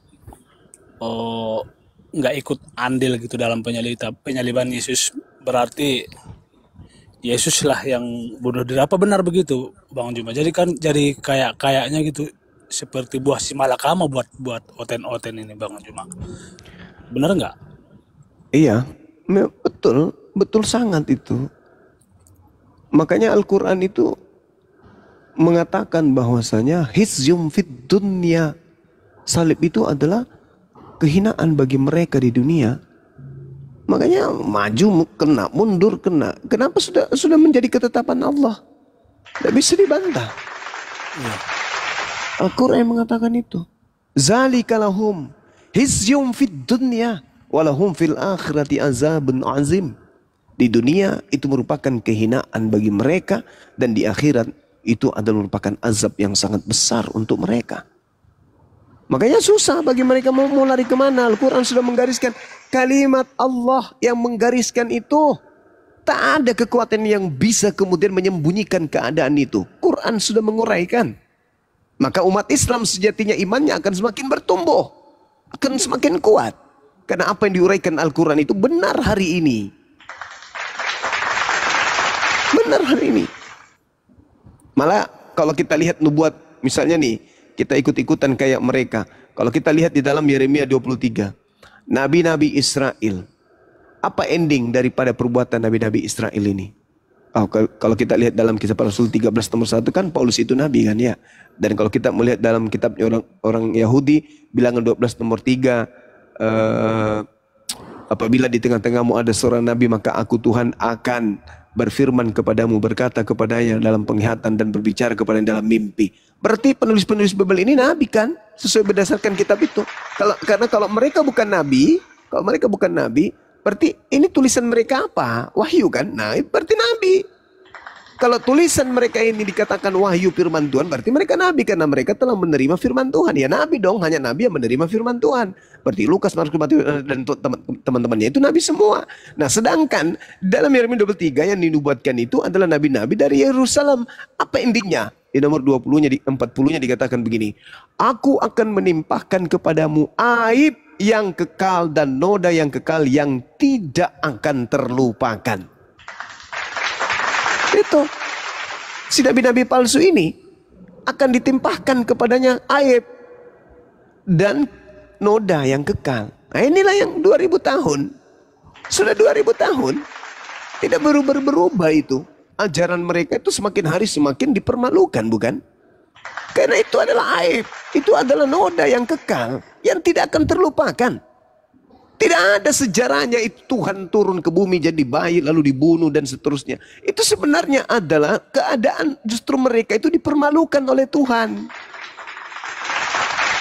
nggak ikut andil gitu dalam penyaliban Yesus, berarti Yesus lah yang bunuh diri. Apa benar begitu Bang Juma? Jadi kayaknya gitu seperti buah si malakama buat oten ini Bang Juma. Benar nggak? Iya, betul sangat itu. Makanya Al-Quran itu mengatakan bahwasanya hizyum fid dunya, salib itu adalah kehinaan bagi mereka di dunia. Makanya maju kena, mundur kena. Kenapa sudah menjadi ketetapan Allah? Tidak bisa dibantah. Al-Quran mengatakan itu. Zalika lahum hizyum fid dunya walahum fil akhirati azabun azim. Di dunia itu merupakan kehinaan bagi mereka, dan di akhirat itu adalah merupakan azab yang sangat besar untuk mereka. Makanya susah bagi mereka mau lari kemana. Al-Quran sudah menggariskan, kalimat Allah yang menggariskan itu. Tak ada kekuatan yang bisa kemudian menyembunyikan keadaan itu. Quran sudah menguraikan. Maka umat Islam sejatinya imannya akan semakin bertumbuh, akan semakin kuat. Karena apa yang diuraikan Al-Quran itu benar hari ini. Benar hari ini. Malah kalau kita lihat nubuat, misalnya nih, kita ikut-ikutan kayak mereka. Kalau kita lihat di dalam Yeremia 23, nabi-nabi Israel, apa ending daripada perbuatan nabi-nabi Israel ini? Kalau kita lihat dalam Kisah Para Rasul 13 nomor 1 kan Paulus itu nabi kan ya. Dan kalau kita melihat dalam kitab orang Yahudi bilangan 12 nomor 3, apabila di tengah-tengahmu ada seorang nabi, maka aku Tuhan akan berfirman kepadamu, berkata kepadanya dalam penglihatan dan berbicara kepadanya dalam mimpi. Berarti penulis-penulis Bible ini nabi kan, sesuai berdasarkan kitab itu. Karena kalau mereka bukan nabi, berarti ini tulisan mereka apa? Wahyu kan? Nah, berarti nabi. Kalau tulisan mereka ini dikatakan wahyu firman Tuhan, berarti mereka nabi, karena mereka telah menerima firman Tuhan. Ya nabi dong, hanya nabi yang menerima firman Tuhan. Berarti Lukas, Markus, Matius dan teman-temannya itu nabi semua. Nah, sedangkan dalam Yeremia 23 yang dinubuatkan itu adalah nabi-nabi dari Yerusalem. Apa endingnya? Di nomor 20-nya, di 40-nya dikatakan begini. Aku akan menimpahkan kepadamu aib yang kekal dan noda yang kekal yang tidak akan terlupakan. Itu si nabi-nabi palsu ini akan ditimpahkan kepadanya aib dan noda yang kekal. Nah, inilah yang 2000 tahun. Sudah 2000 tahun tidak berubah itu. Ajaran mereka itu semakin hari semakin dipermalukan, bukan? Karena itu adalah aib, itu adalah noda yang kekal yang tidak akan terlupakan. Tidak ada sejarahnya itu Tuhan turun ke bumi jadi bayi lalu dibunuh dan seterusnya. Itu sebenarnya adalah keadaan justru mereka itu dipermalukan oleh Tuhan.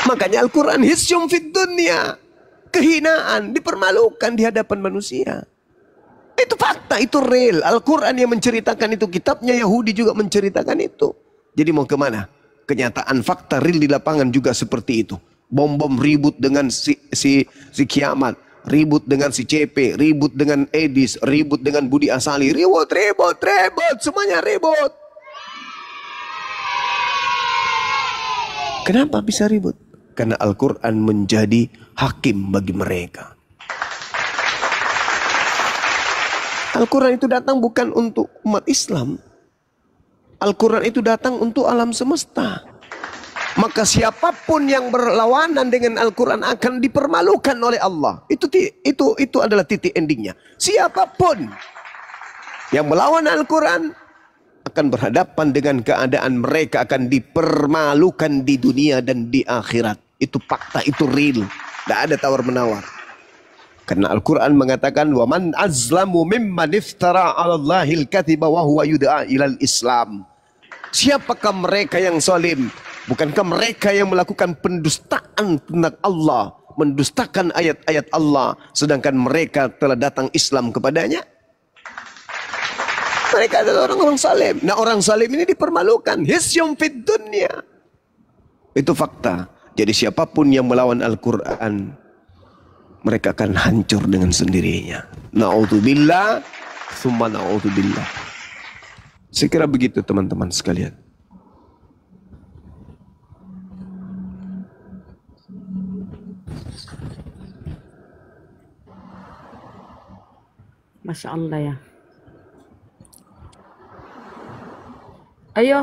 Makanya Al-Quran hisyum fid dunya, kehinaan, dipermalukan di hadapan manusia. Itu fakta, itu real. Al-Quran yang menceritakan itu, kitabnya Yahudi juga menceritakan itu. Jadi mau kemana? kenyataan fakta real di lapangan juga seperti itu. Bom-bom ribut dengan si Kiamat, ribut dengan si CP, ribut dengan Edis, ribut dengan Budi Asali, ribut, semuanya ribut. Kenapa bisa ribut? Karena Al-Quran menjadi hakim bagi mereka. Al-Quran itu datang bukan untuk umat Islam. Al-Quran itu datang untuk alam semesta. Maka siapapun yang berlawanan dengan Al-Quran akan dipermalukan oleh Allah. Itu adalah titik endingnya. Siapapun yang melawan Al-Quran akan berhadapan dengan keadaan mereka akan dipermalukan di dunia dan di akhirat. Itu fakta, itu real. Tidak ada tawar-menawar. Karena Al-Quran mengatakan, وَمَنْ أَزْلَمُ مِمَّنِ افْتَرَى عَلَى اللَّهِ الْكَذِبَ وَهُوَ يُدْعَى إِلَى الْإِسْلَامِ. Siapakah mereka yang zalim? Bukankah mereka yang melakukan pendustaan tentang Allah, mendustakan ayat-ayat Allah, sedangkan mereka telah datang Islam kepadanya? Mereka adalah orang-orang zalim. Nah, orang zalim ini dipermalukan. Hisyum fid dunya. Itu fakta. Jadi siapapun yang melawan Al-Quran, mereka akan hancur dengan sendirinya. Na'udzubillah, summa na'udzubillah. Saya kira begitu teman-teman sekalian. Masya Allah ya. Ayo.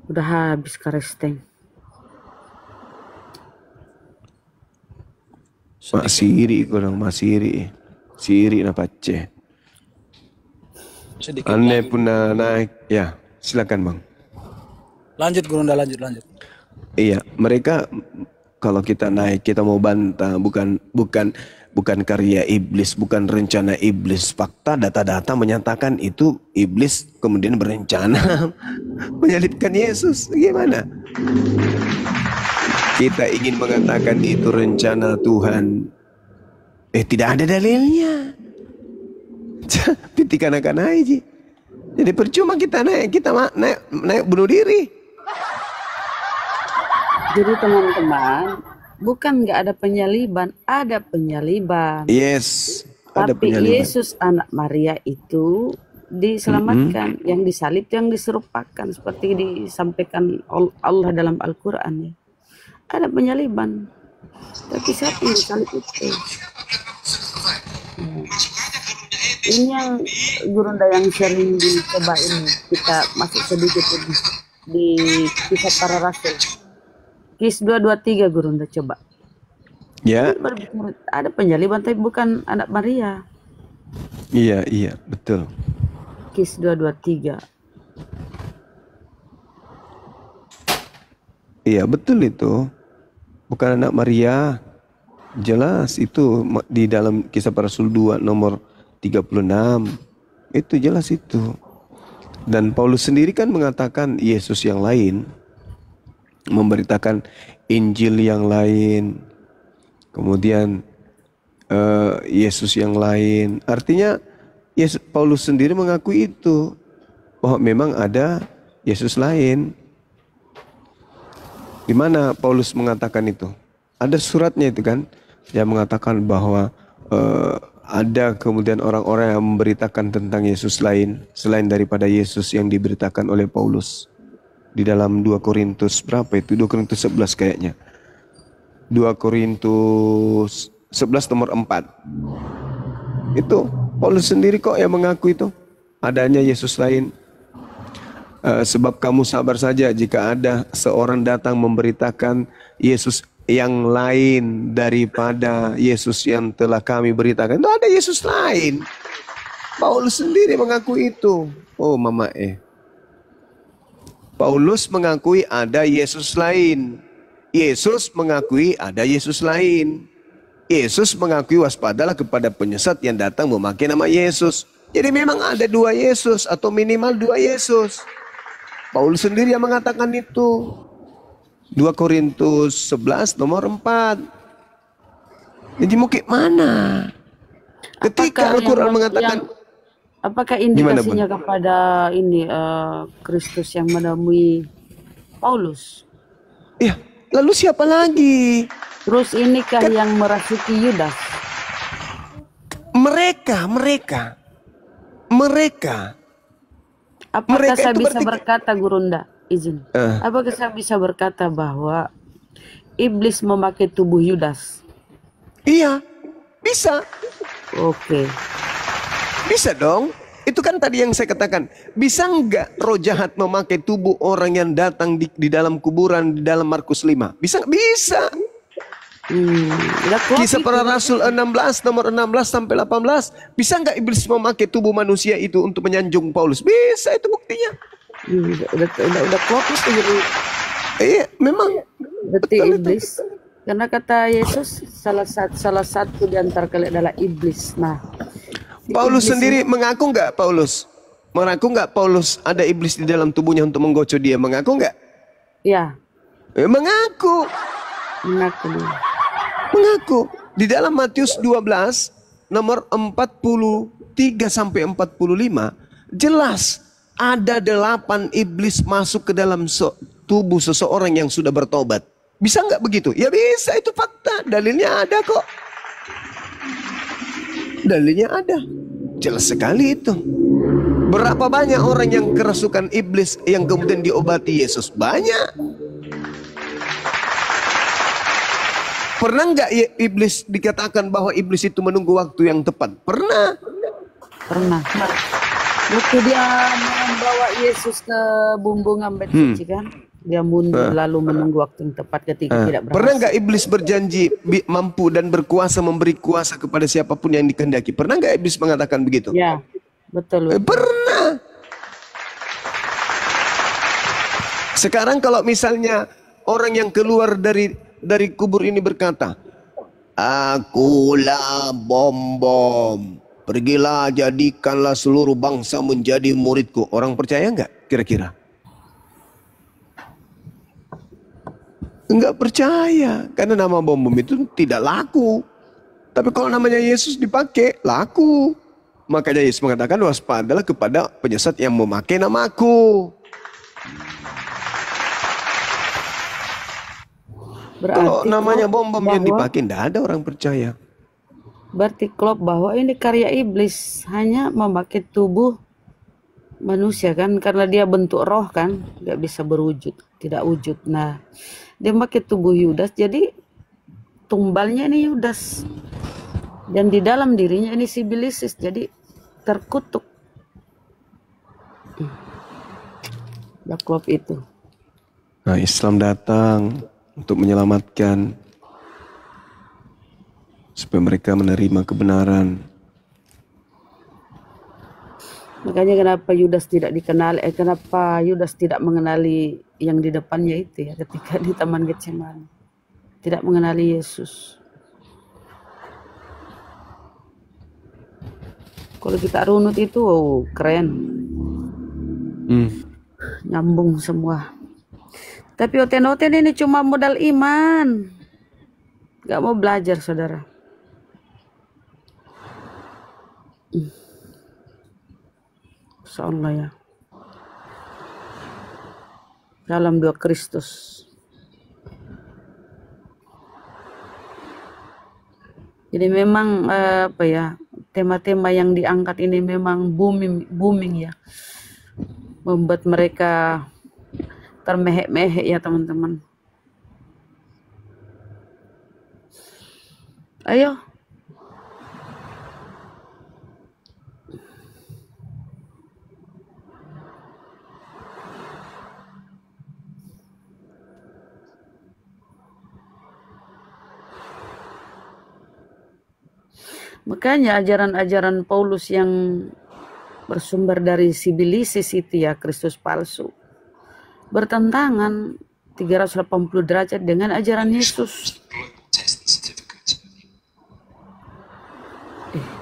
Udah habis karesteng. Mak siri kurang, mak siri. Siri na pace. Sedikit Aneh lagi. pun naik. Ya, silakan Bang. Lanjut Gurunda, lanjut. Iya, mereka kalau kita naik kita mau bantah bukan karya iblis, bukan rencana iblis. Fakta data-data menyatakan itu iblis kemudian berencana menyalibkan Yesus. Gimana? Kita ingin mengatakan itu rencana Tuhan. Tidak ada dalilnya. Titik anak aja. Jadi percuma kita naik bunuh diri. Jadi teman-teman, bukan nggak ada penyaliban, ada penyaliban. Yes, ada Tapi penyaliban. Yesus anak Maria itu diselamatkan, yang disalib, yang diserupakan seperti disampaikan Allah dalam Al-Quran ya. Ada penyaliban. Tapi siapa yang disalib itu? Ini yang Gurunda yang sering dicoba ini. Kita masuk sedikit di kisah para rasul. Kis 223 Gurunda coba. Ya. Ada penyaliban tapi bukan anak Maria. Iya, betul. Kis 223. Iya, betul itu. Bukan anak Maria. Jelas itu di dalam Kisah Para Rasul 2 nomor 36. Itu jelas itu. Dan Paulus sendiri kan mengatakan Yesus yang lain, memberitakan Injil yang lain, kemudian Yesus yang lain. Artinya Paulus sendiri mengakui itu, bahwa memang ada Yesus lain. Di mana Paulus mengatakan itu? Ada suratnya itu kan, dia mengatakan bahwa ada kemudian orang-orang yang memberitakan tentang Yesus lain selain daripada Yesus yang diberitakan oleh Paulus. Di dalam 2 Korintus berapa itu? 2 Korintus 11 kayaknya. 2 Korintus 11 nomor 4. Itu Paulus sendiri kok yang mengaku itu adanya Yesus lain. Sebab kamu sabar saja jika ada seorang datang memberitakan Yesus yang lain daripada Yesus yang telah kami beritakan. Itu ada Yesus lain. Paulus sendiri mengaku itu. Oh mama Paulus mengakui ada Yesus lain. Yesus mengakui ada Yesus lain. Yesus mengakui waspadalah kepada penyesat yang datang memakai nama Yesus. Jadi memang ada 2 Yesus atau minimal 2 Yesus. Paulus sendiri yang mengatakan itu. 2 Korintus 11 nomor 4. Jadi mau ke mana? Ketika Al-Quran mengatakan, apakah indikasinya kepada ini Kristus yang menemui Paulus. Ya, lalu siapa lagi? Terus inikah yang merasuki Yudas? Mereka. Apakah Mereka saya itu bisa berarti berkata, Gurunda? Izin. Apakah saya bisa berkata bahwa iblis memakai tubuh Yudas? iya, bisa. Oke. Bisa dong. Itu kan tadi yang saya katakan. Bisa nggak roh jahat memakai tubuh orang yang datang di dalam kuburan di dalam Markus 5? Bisa nggak? Bisa. Udah klop Kisah itu. para Rasul 16, nomor 16 sampai 18. Bisa nggak iblis memakai tubuh manusia itu untuk menyanjung Paulus? Bisa, itu buktinya. Udah klop itu. Jadi Iya, memang. berarti Betul itu. iblis. Karena kata Yesus salah satu di antara kalian adalah iblis. Nah, si Paulus iblis sendiri mengaku nggak Paulus? Mengaku nggak Paulus ada iblis di dalam tubuhnya untuk menggocok dia? Mengaku nggak? ya Mengaku. mengaku dia. Mengaku. Di dalam Matius 12 nomor 43 sampai 45 jelas ada 8 iblis masuk ke dalam tubuh seseorang yang sudah bertobat. Bisa nggak begitu? Ya bisa, itu fakta. Dalilnya ada kok. Dalilnya ada. Jelas sekali itu. Berapa banyak orang yang kerasukan iblis yang kemudian diobati Yesus? Banyak. Pernah nggak ya iblis dikatakan bahwa iblis itu menunggu waktu yang tepat? Pernah. Waktu dia membawa Yesus ke bumbungan bait suci kan, dia mundur lalu menunggu waktu yang tepat ketika tidak berhasil. Pernah nggak iblis berjanji mampu dan berkuasa memberi kuasa kepada siapapun yang dikehendaki? Pernah nggak iblis mengatakan begitu? Ya, betul. Pernah. Sekarang kalau misalnya orang yang keluar dari kubur ini berkata, "Akulah bom. Pergilah jadikanlah seluruh bangsa menjadi muridku." Orang percaya nggak kira-kira? Enggak percaya. Karena nama bom itu tidak laku. Tapi kalau namanya Yesus dipakai, laku. Makanya Yesus mengatakan, waspadalah kepada penyesat yang memakai namaku. Kalau namanya bom yang dipakai, tidak ada orang percaya. Berarti klop bahwa ini karya iblis, hanya memakai tubuh manusia kan, karena dia bentuk roh kan, nggak bisa berwujud, tidak wujud. Nah, dia pakai tubuh Yudas, jadi tumbalnya ini Yudas, dan di dalam dirinya ini Sibilisis, jadi terkutuk. Udah klop itu. Nah, Islam datang untuk menyelamatkan supaya mereka menerima kebenaran. Makanya kenapa Yudas tidak dikenal, kenapa Yudas tidak mengenali yang di depannya itu ya, ketika di Taman Getsemani, tidak mengenali Yesus. Kalau kita runut itu, keren, nyambung semua. Tapi oten-oten ini cuma modal iman, gak mau belajar saudara. Insyaallah ya. Dalam 2 Kristus. Jadi memang apa ya, tema-tema yang diangkat ini memang booming ya. Membuat mereka termehek-mehek ya teman-teman. Ayo. Makanya ajaran-ajaran Paulus yang bersumber dari Sibilisis itu ya, Kristus palsu, bertentangan 380 derajat dengan ajaran Yesus.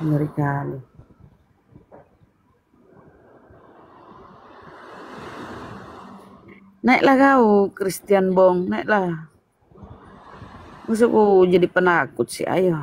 Ngeri kali. Naiklah kau, Christian Bong, naiklah. Masuk jadi penakut sih, ayo.